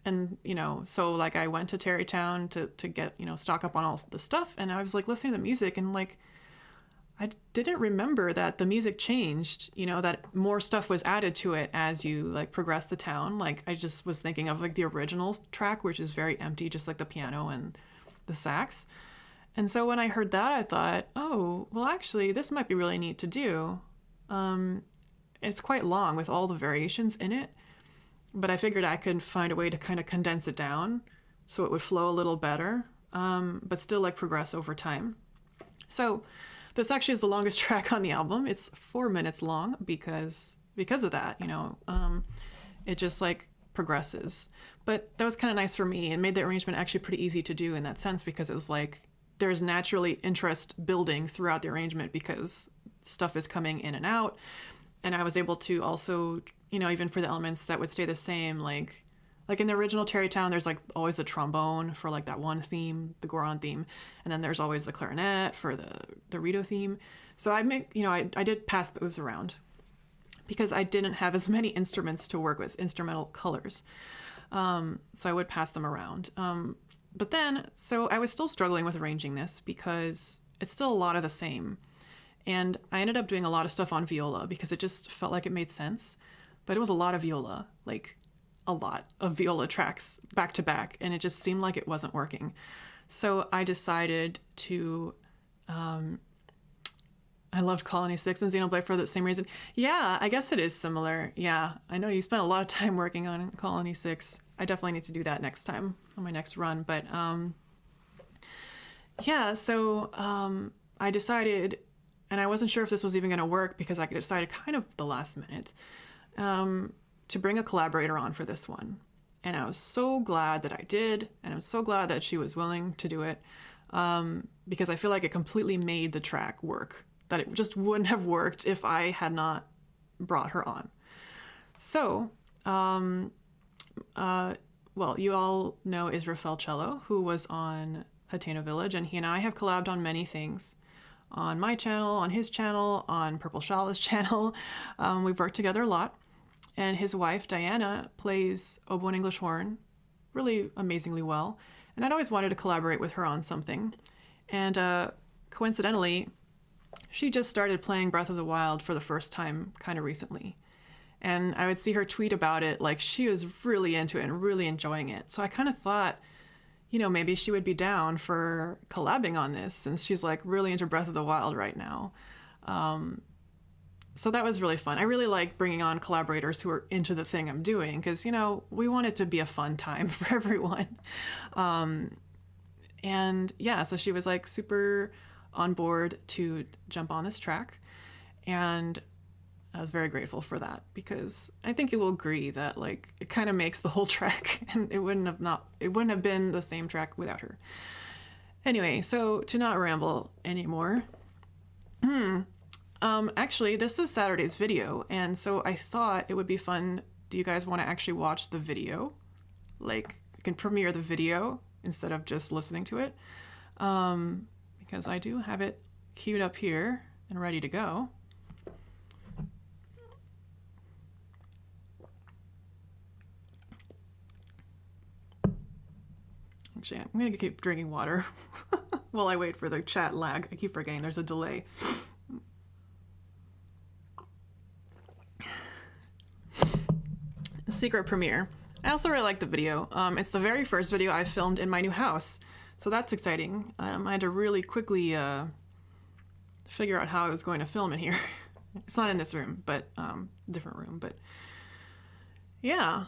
And, you know, so like I went to Terrytown to get, you know, stock up on all the stuff. And I was like listening to the music and like, I didn't remember that the music changed, you know, that more stuff was added to it as you like progress the town. Like I just was thinking of like the original track, which is very empty, just like the piano and the sax. And so when I heard that, I thought, oh, well, actually, this might be really neat to do. It's quite long with all the variations in it, but I figured I could find a way to kind of condense it down so it would flow a little better, but still like progress over time. So this actually is the longest track on the album. It's 4 minutes long because of that, you know, it just like progresses. But that was kind of nice for me and made the arrangement actually pretty easy to do in that sense because it was like there's naturally interest building throughout the arrangement because stuff is coming in and out. And I was able to also, you know, even for the elements that would stay the same, like in the original Terrytown, there's like always the trombone for like that one theme, the Goron theme. And then there's always the clarinet for the Rito theme. So I did pass those around because I didn't have as many instruments to work with, instrumental colors. So I would pass them around. But then, so I was still struggling with arranging this because it's still a lot of the same. And I ended up doing a lot of stuff on viola because it just felt like it made sense. But it was a lot of viola, like a lot of viola tracks back to back, and it just seemed like it wasn't working. So I decided to, I loved Colony 6 and Xenoblade for the same reason. Yeah, I guess it is similar. Yeah, I know you spent a lot of time working on Colony 6. I definitely need to do that next time on my next run. But yeah, so I decided, and I wasn't sure if this was even going to work because I decided kind of the last minute, to bring a collaborator on for this one. And I was so glad that I did, and I'm so glad that she was willing to do it, because I feel like it completely made the track work, that it just wouldn't have worked if I had not brought her on. So, well, you all know Israfel Cello, who was on Patano Village, and he and I have collabed on many things. On my channel, on his channel, on Purple Shala's channel. We've worked together a lot. And his wife, Diana, plays oboe and English horn really amazingly well. And I'd always wanted to collaborate with her on something. And coincidentally, she just started playing Breath of the Wild for the first time kind of recently. And I would see her tweet about it, like she was really into it and really enjoying it. So I kind of thought, you know, maybe she would be down for collabing on this since she's like really into Breath of the Wild right now. So that was really fun. I really like bringing on collaborators who are into the thing I'm doing because, you know, we want it to be a fun time for everyone. And yeah, so she was like super on board to jump on this track. And I was very grateful for that because I think you will agree that like it kind of makes the whole track, and it wouldn't have been the same track without her. Anyway, so to not ramble anymore. Actually, this is Saturday's video, and so I thought it would be fun. Do you guys want to actually watch the video? Like, you can premiere the video instead of just listening to it, because I do have it queued up here and ready to go. Actually, I'm gonna keep drinking water while I wait for the chat lag. I keep forgetting there's a delay. Secret premiere. I also really like the video. It's the very first video I filmed in my new house, so that's exciting. I had to really quickly figure out how I was going to film in here. It's not in this room, but different room. But yeah,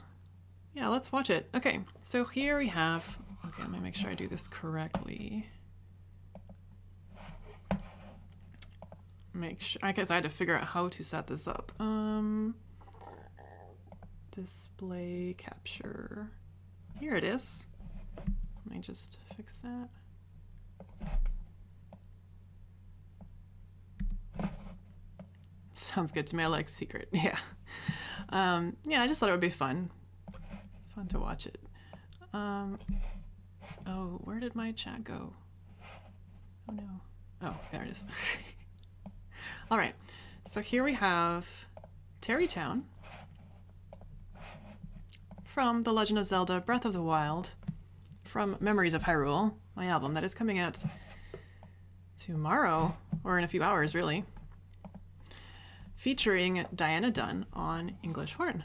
let's watch it. Okay, so here we have. Okay, let me make sure I do this correctly. Make sure. I guess I had to figure out how to set this up. Display capture. Here it is. Let me just fix that. Sounds good to me. I like secret. Yeah. Yeah, I just thought it would be fun. Fun to watch it. Oh, where did my chat go? Oh no. Oh, there it is. All right. So here we have Terrytown from The Legend of Zelda Breath of the Wild, from Memories of Hyrule, my album that is coming out tomorrow, or in a few hours, really, featuring Diana Dunn on English horn.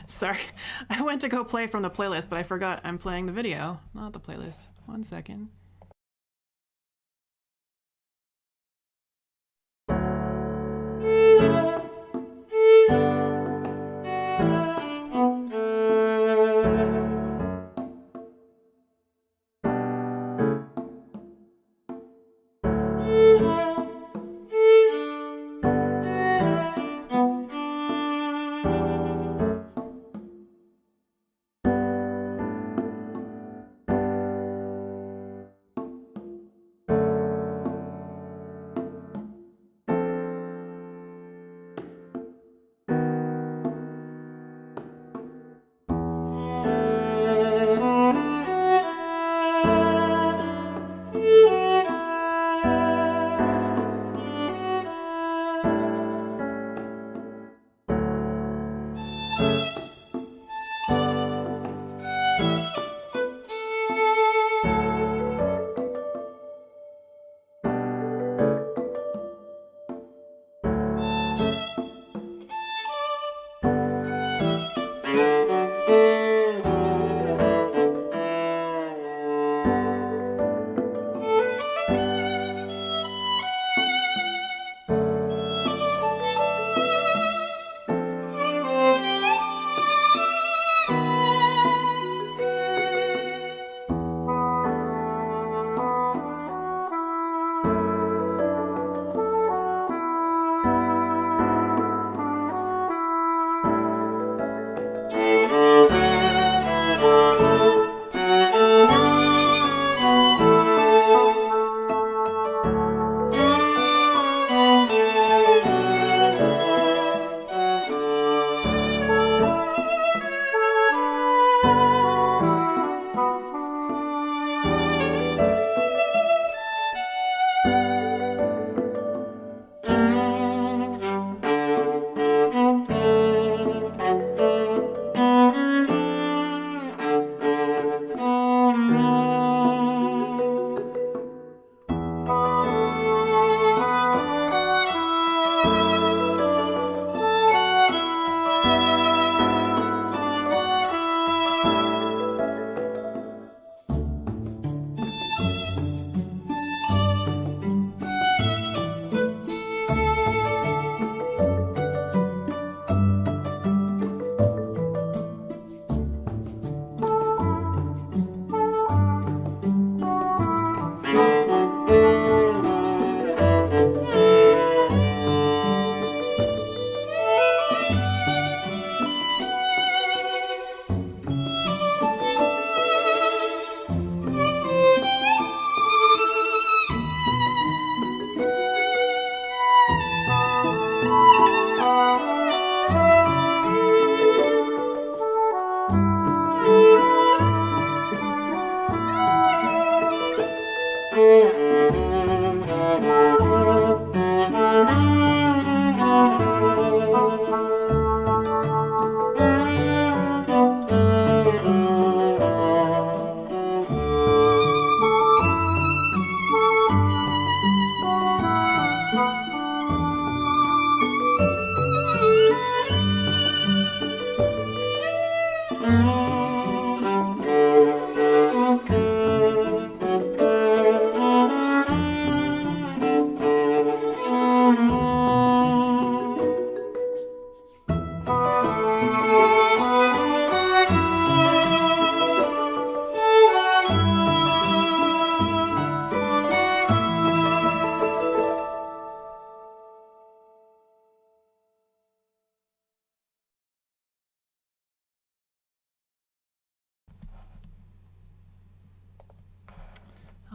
Sorry, I went to go play from the playlist, but I forgot I'm playing the video, not the playlist. 1 second.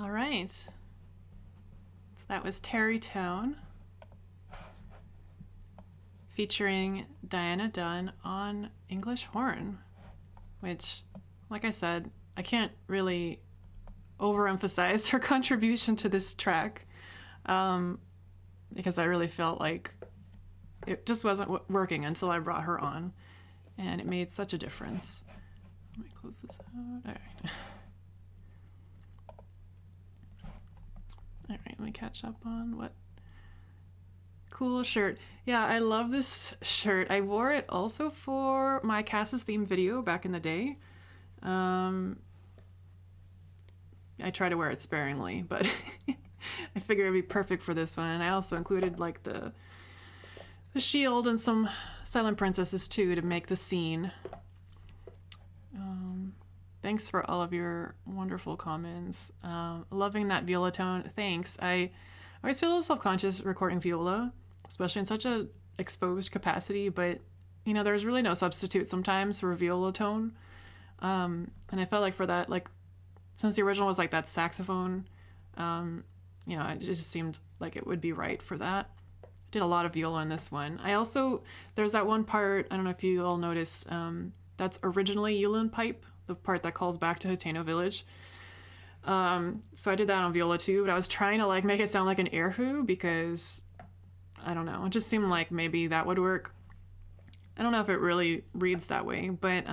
All right. That was Terrytown, featuring Diana Dunn on English horn, which, like I said, I can't really overemphasize her contribution to this track, because I really felt like it just wasn't working until I brought her on, and it made such a difference. Let me close this out. All right. All right, let me catch up on what. Cool shirt. Yeah, I love this shirt. I wore it also for my Cass's theme video back in the day. I try to wear it sparingly, but I figure it'd be perfect for this one. And I also included like the shield and some silent princesses too to make the scene. Thanks for all of your wonderful comments. Loving that viola tone. Thanks. I always feel a little self-conscious recording viola, especially in such a exposed capacity, but you know, there's really no substitute sometimes for a viola tone. And I felt like for that, like, since the original was like that saxophone, you know, it just seemed like it would be right for that. Did a lot of viola in this one. I also, there's that one part, I don't know if you all noticed, that's originally Uillean pipe, the part that calls back to Hateno Village. So I did that on viola too, but I was trying to like make it sound like an erhu because, I don't know, it just seemed like maybe that would work. I don't know if it really reads that way, but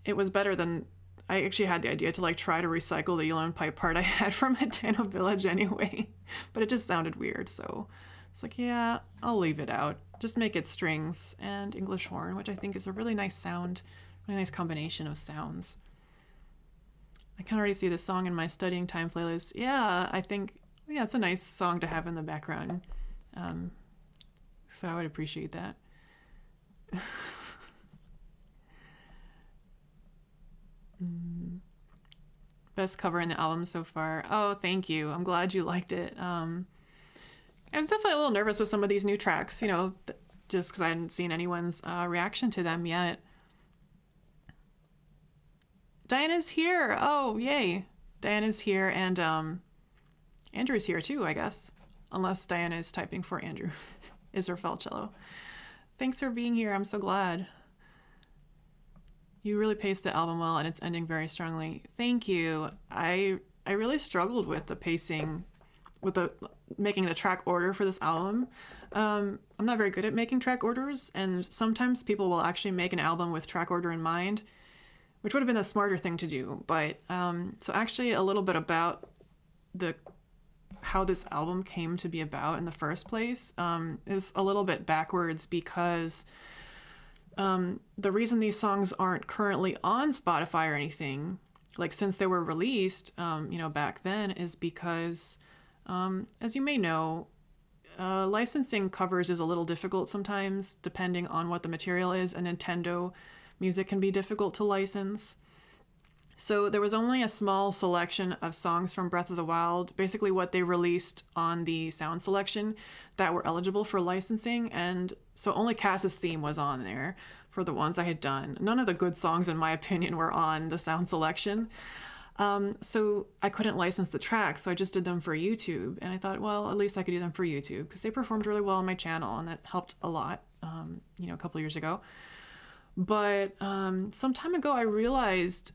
it was better than, I actually had the idea to like try to recycle the Uillean pipe part I had from Hateno Village anyway, but it just sounded weird, so it's like, yeah, I'll leave it out. Just make it strings and English horn, which I think is a really nice sound, really nice combination of sounds. I can already see this song in my studying time playlist. Yeah, I think, yeah, it's a nice song to have in the background. So I would appreciate that. Best cover in the album so far. Oh, thank you. I'm glad you liked it. I was definitely a little nervous with some of these new tracks, you know, just because I hadn't seen anyone's reaction to them yet. Diana's here. Oh, yay. Diana's here, and Andrew's here too, I guess. Unless Diana is typing for Andrew. Is her Falcello. Thanks for being here. I'm so glad. You really paced the album well, and it's ending very strongly. Thank you. I really struggled with the pacing, with the making the track order for this album. I'm not very good at making track orders, and sometimes people will actually make an album with track order in mind, which would have been a smarter thing to do. But so actually a little bit about how this album came to be about in the first place is a little bit backwards, because the reason these songs aren't currently on Spotify or anything, like since they were released, you know, back then, is because, as you may know, licensing covers is a little difficult sometimes, depending on what the material is, and Nintendo music can be difficult to license. So there was only a small selection of songs from Breath of the Wild, basically what they released on the sound selection, that were eligible for licensing, and so only Cass's theme was on there for the ones I had done. None of the good songs, in my opinion, were on the sound selection. So I couldn't license the tracks, so I just did them for YouTube, and I thought, well, at least I could do them for YouTube, because they performed really well on my channel, and that helped a lot, you know, a couple years ago. But some time ago, I realized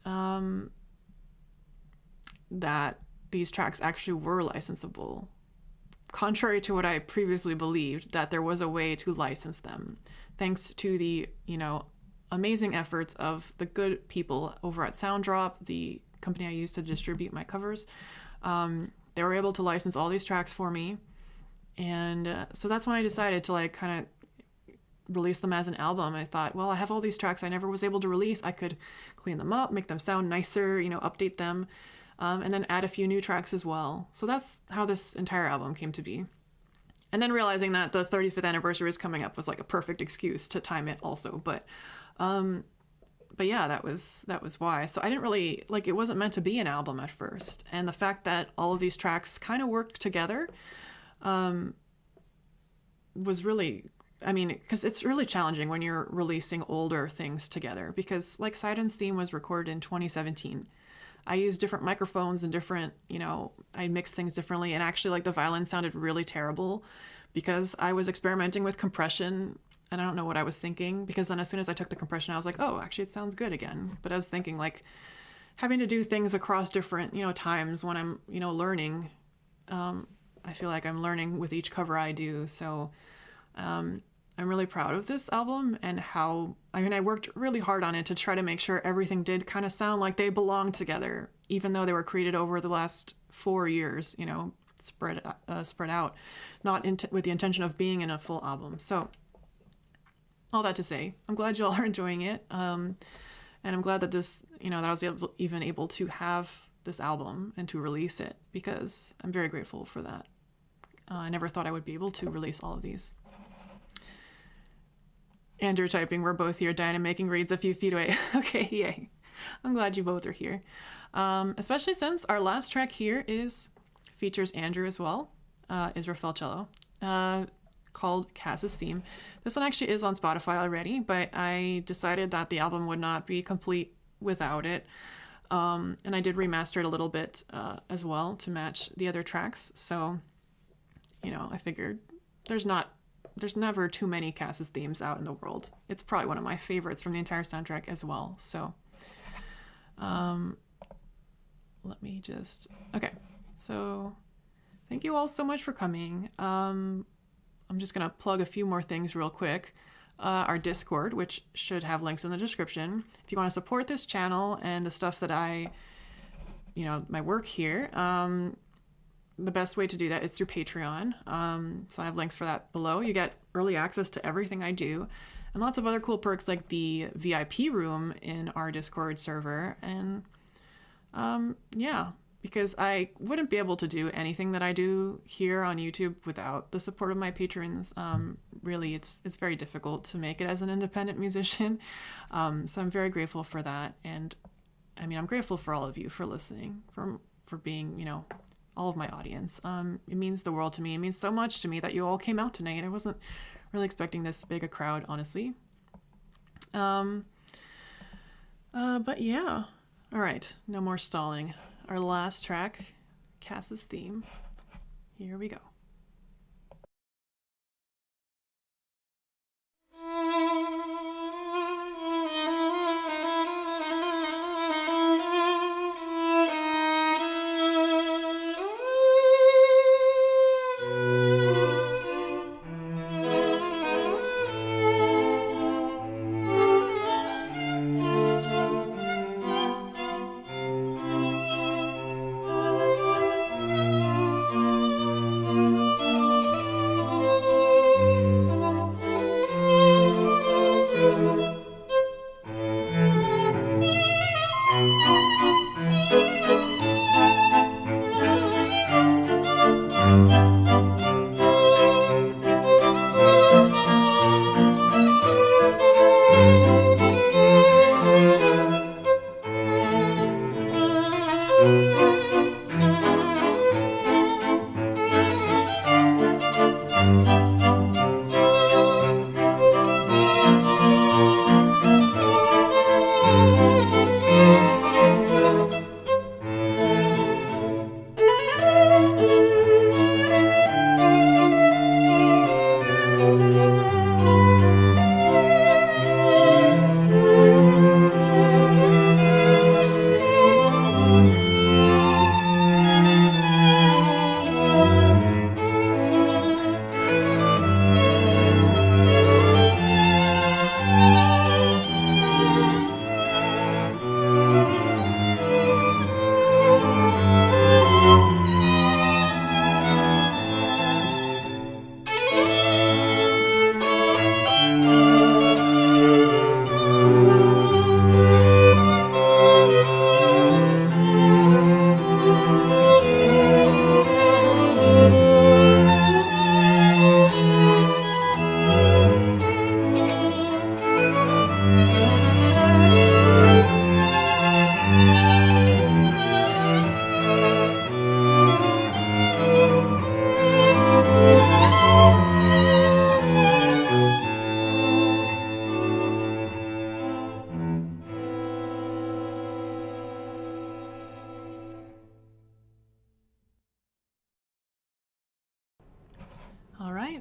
that these tracks actually were licensable, contrary to what I previously believed, that there was a way to license them, thanks to the, you know, amazing efforts of the good people over at Sounddrop, the company I used to distribute my covers. They were able to license all these tracks for me, and so that's when I decided to like kind of release them as an album. I thought, well, I have all these tracks I never was able to release. I could clean them up, make them sound nicer, you know, update them, and then add a few new tracks as well. So that's how this entire album came to be. And then realizing that the 35th anniversary is coming up was like a perfect excuse to time it also. But yeah, that was why. So I didn't really, like, it wasn't meant to be an album at first. And the fact that all of these tracks kind of worked together was really, I mean, because it's really challenging when you're releasing older things together, because like Sidon's theme was recorded in 2017. I used different microphones and different, you know, I mixed things differently. And actually, like, the violin sounded really terrible because I was experimenting with compression, and I don't know what I was thinking, because then as soon as I took the compression, I was like, oh, actually it sounds good again. But I was thinking, like, having to do things across different, you know, times when I'm, you know, learning, I feel like I'm learning with each cover I do. So I'm really proud of this album and how, I mean, I worked really hard on it to try to make sure everything did kind of sound like they belonged together, even though they were created over the last 4 years, you know, spread out, not with the intention of being in a full album. So all that to say, I'm glad you all are enjoying it. And I'm glad that this, you know, that I was even able to have this album and to release it, because I'm very grateful for that. I never thought I would be able to release all of these. Andrew typing, we're both here. Diana making reads a few feet away. Okay, yay. I'm glad you both are here. Especially since our last track here features Andrew as well, Israfel cello, called Cass's Theme. This one actually is on Spotify already, but I decided that the album would not be complete without it. And I did remaster it a little bit as well to match the other tracks. So, you know, I figured there's never too many Cass's themes out in the world. It's probably one of my favorites from the entire soundtrack as well. So, let me just, okay. So thank you all so much for coming. I'm just going to plug a few more things real quick. Our Discord, which should have links in the description. If you want to support this channel and the stuff that you know, my work here, the best way to do that is through Patreon. So I have links for that below. You get early access to everything I do and lots of other cool perks like the VIP room in our Discord server. And yeah, because I wouldn't be able to do anything that I do here on YouTube without the support of my patrons. Really, it's very difficult to make it as an independent musician. So I'm very grateful for that. And I mean, I'm grateful for all of you for listening, for being, you know, all of my audience. It means the world to me. It means so much to me that you all came out tonight. I wasn't really expecting this big a crowd, honestly. But yeah. All right, no more stalling. Our last track, Cass's Theme. Here we go.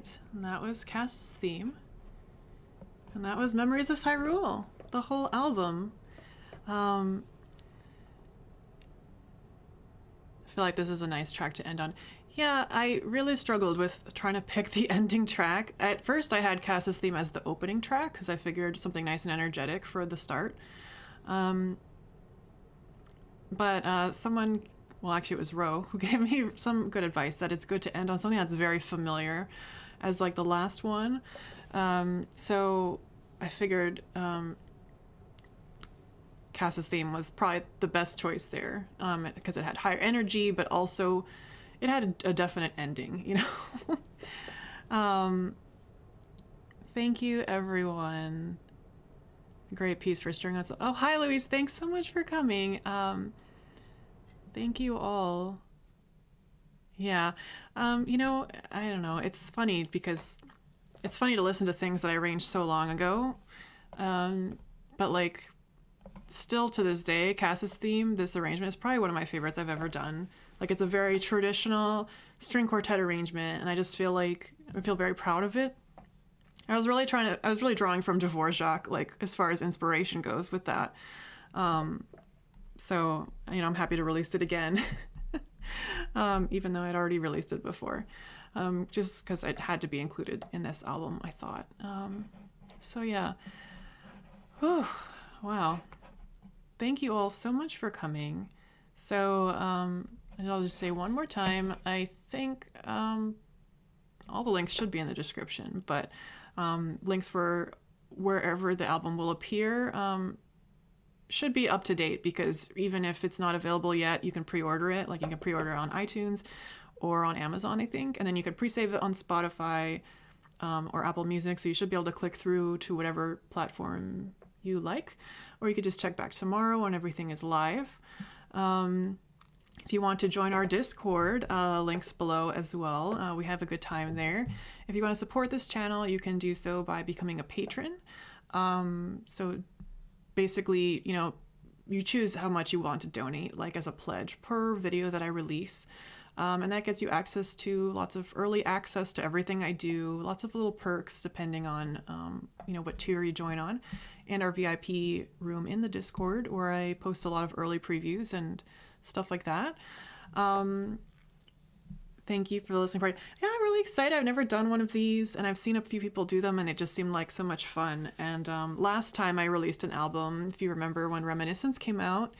right. And that was Cass's theme. And that was Memories of Hyrule, the whole album. I feel like this is a nice track to end on. Yeah, I really struggled with trying to pick the ending track. At first, I had Cass's theme as the opening track because I figured something nice and energetic for the start. But someone, well, actually it was Ro, who gave me some good advice that it's good to end on something that's very familiar as like the last one. So I figured Cass's theme was probably the best choice there because it had higher energy, but also it had a definite ending, you know? Thank you, everyone. Great piece for string us. Oh, hi, Louise. Thanks so much for coming. Thank you all. Yeah. You know, I don't know. It's funny because it's funny to listen to things that I arranged so long ago. But like, still to this day, Cass's theme, this arrangement is probably one of my favorites I've ever done. Like, it's a very traditional string quartet arrangement, and I just feel like I feel very proud of it. I was really drawing from Dvorak, like, as far as inspiration goes with that. So, you know, I'm happy to release it again, even though I'd already released it before, just because it had to be included in this album, I thought. So, yeah. Whew. Wow. Thank you all so much for coming. So, and I'll just say one more time, I think all the links should be in the description, but links for wherever the album will appear should be up to date, because even if it's not available yet, you can pre-order it. Like, you can pre-order it on iTunes or on Amazon, I think, and then you can pre-save it on Spotify or Apple Music, so you should be able to click through to whatever platform you like, or you could just check back tomorrow when everything is live. If you want to join our Discord, links below as well. We have a good time there. If you want to support this channel, you can do so by becoming a patron. So basically, you know, you choose how much you want to donate, like as a pledge per video that I release. And that gets you access to lots of early access to everything I do, lots of little perks depending on, you know, what tier you join on, and our VIP room in the Discord where I post a lot of early previews and stuff like that. Thank you for the listening party. Yeah, I'm really excited. I've never done one of these, and I've seen a few people do them, and they just seem like so much fun. And last time I released an album, if you remember when Reminiscence came out,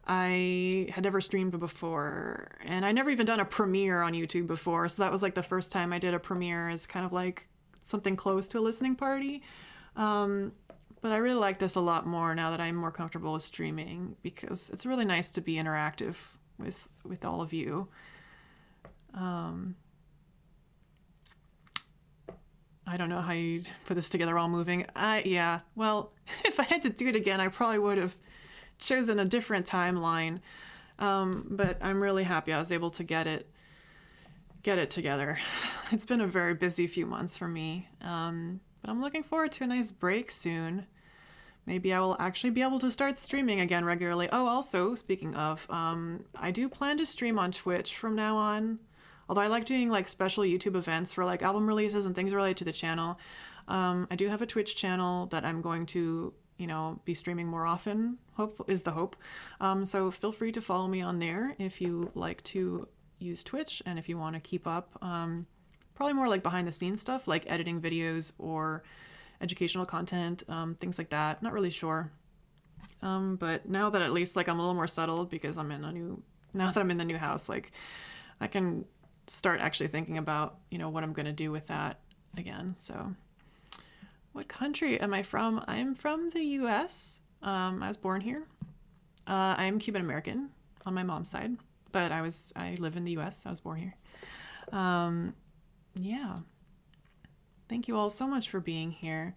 I had never streamed before, and I never even done a premiere on YouTube before, so that was like the first time I did a premiere as kind of like something close to a listening party. But I really like this a lot more now that I'm more comfortable with streaming, because it's really nice to be interactive with all of you. I don't know how you put this together all moving. Yeah, well, if I had to do it again, I probably would have chosen a different timeline. But I'm really happy I was able to get it together. It's been a very busy few months for me. But I'm looking forward to a nice break soon. Maybe I will actually be able to start streaming again regularly. Oh, also, speaking of, I do plan to stream on Twitch from now on. Although I like doing like special YouTube events for like album releases and things related to the channel. I do have a Twitch channel that I'm going to, you know, be streaming more often, is the hope. So feel free to follow me on there if you like to use Twitch, and if you want to keep up, probably more like behind the scenes stuff, like editing videos or educational content, things like that. Not really sure. But now that at least like I'm a little more settled because now that I'm in the new house, like I can start actually thinking about, you know, what I'm going to do with that again. So what country am I from? I'm from the US. I was born here. I'm Cuban American on my mom's side, but I live in the US. I was born here. Yeah. Thank you all so much for being here.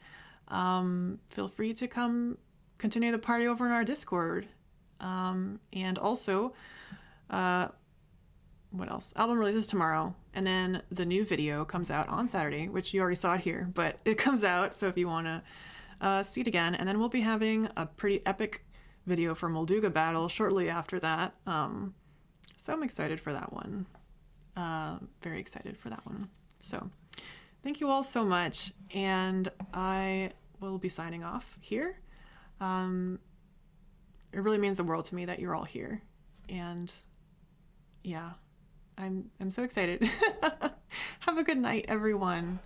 Feel free to come continue the party over in our Discord. And also, what else? Album releases tomorrow, and then the new video comes out on Saturday, which you already saw it here, but it comes out, so if you want to see it again. And then we'll be having a pretty epic video for Mulduga Battle shortly after that. So I'm excited for that one. Very excited for that one. So Thank you all so much, and I will be signing off here. It really means the world to me that you're all here, and yeah, I'm so excited. Have a good night, everyone.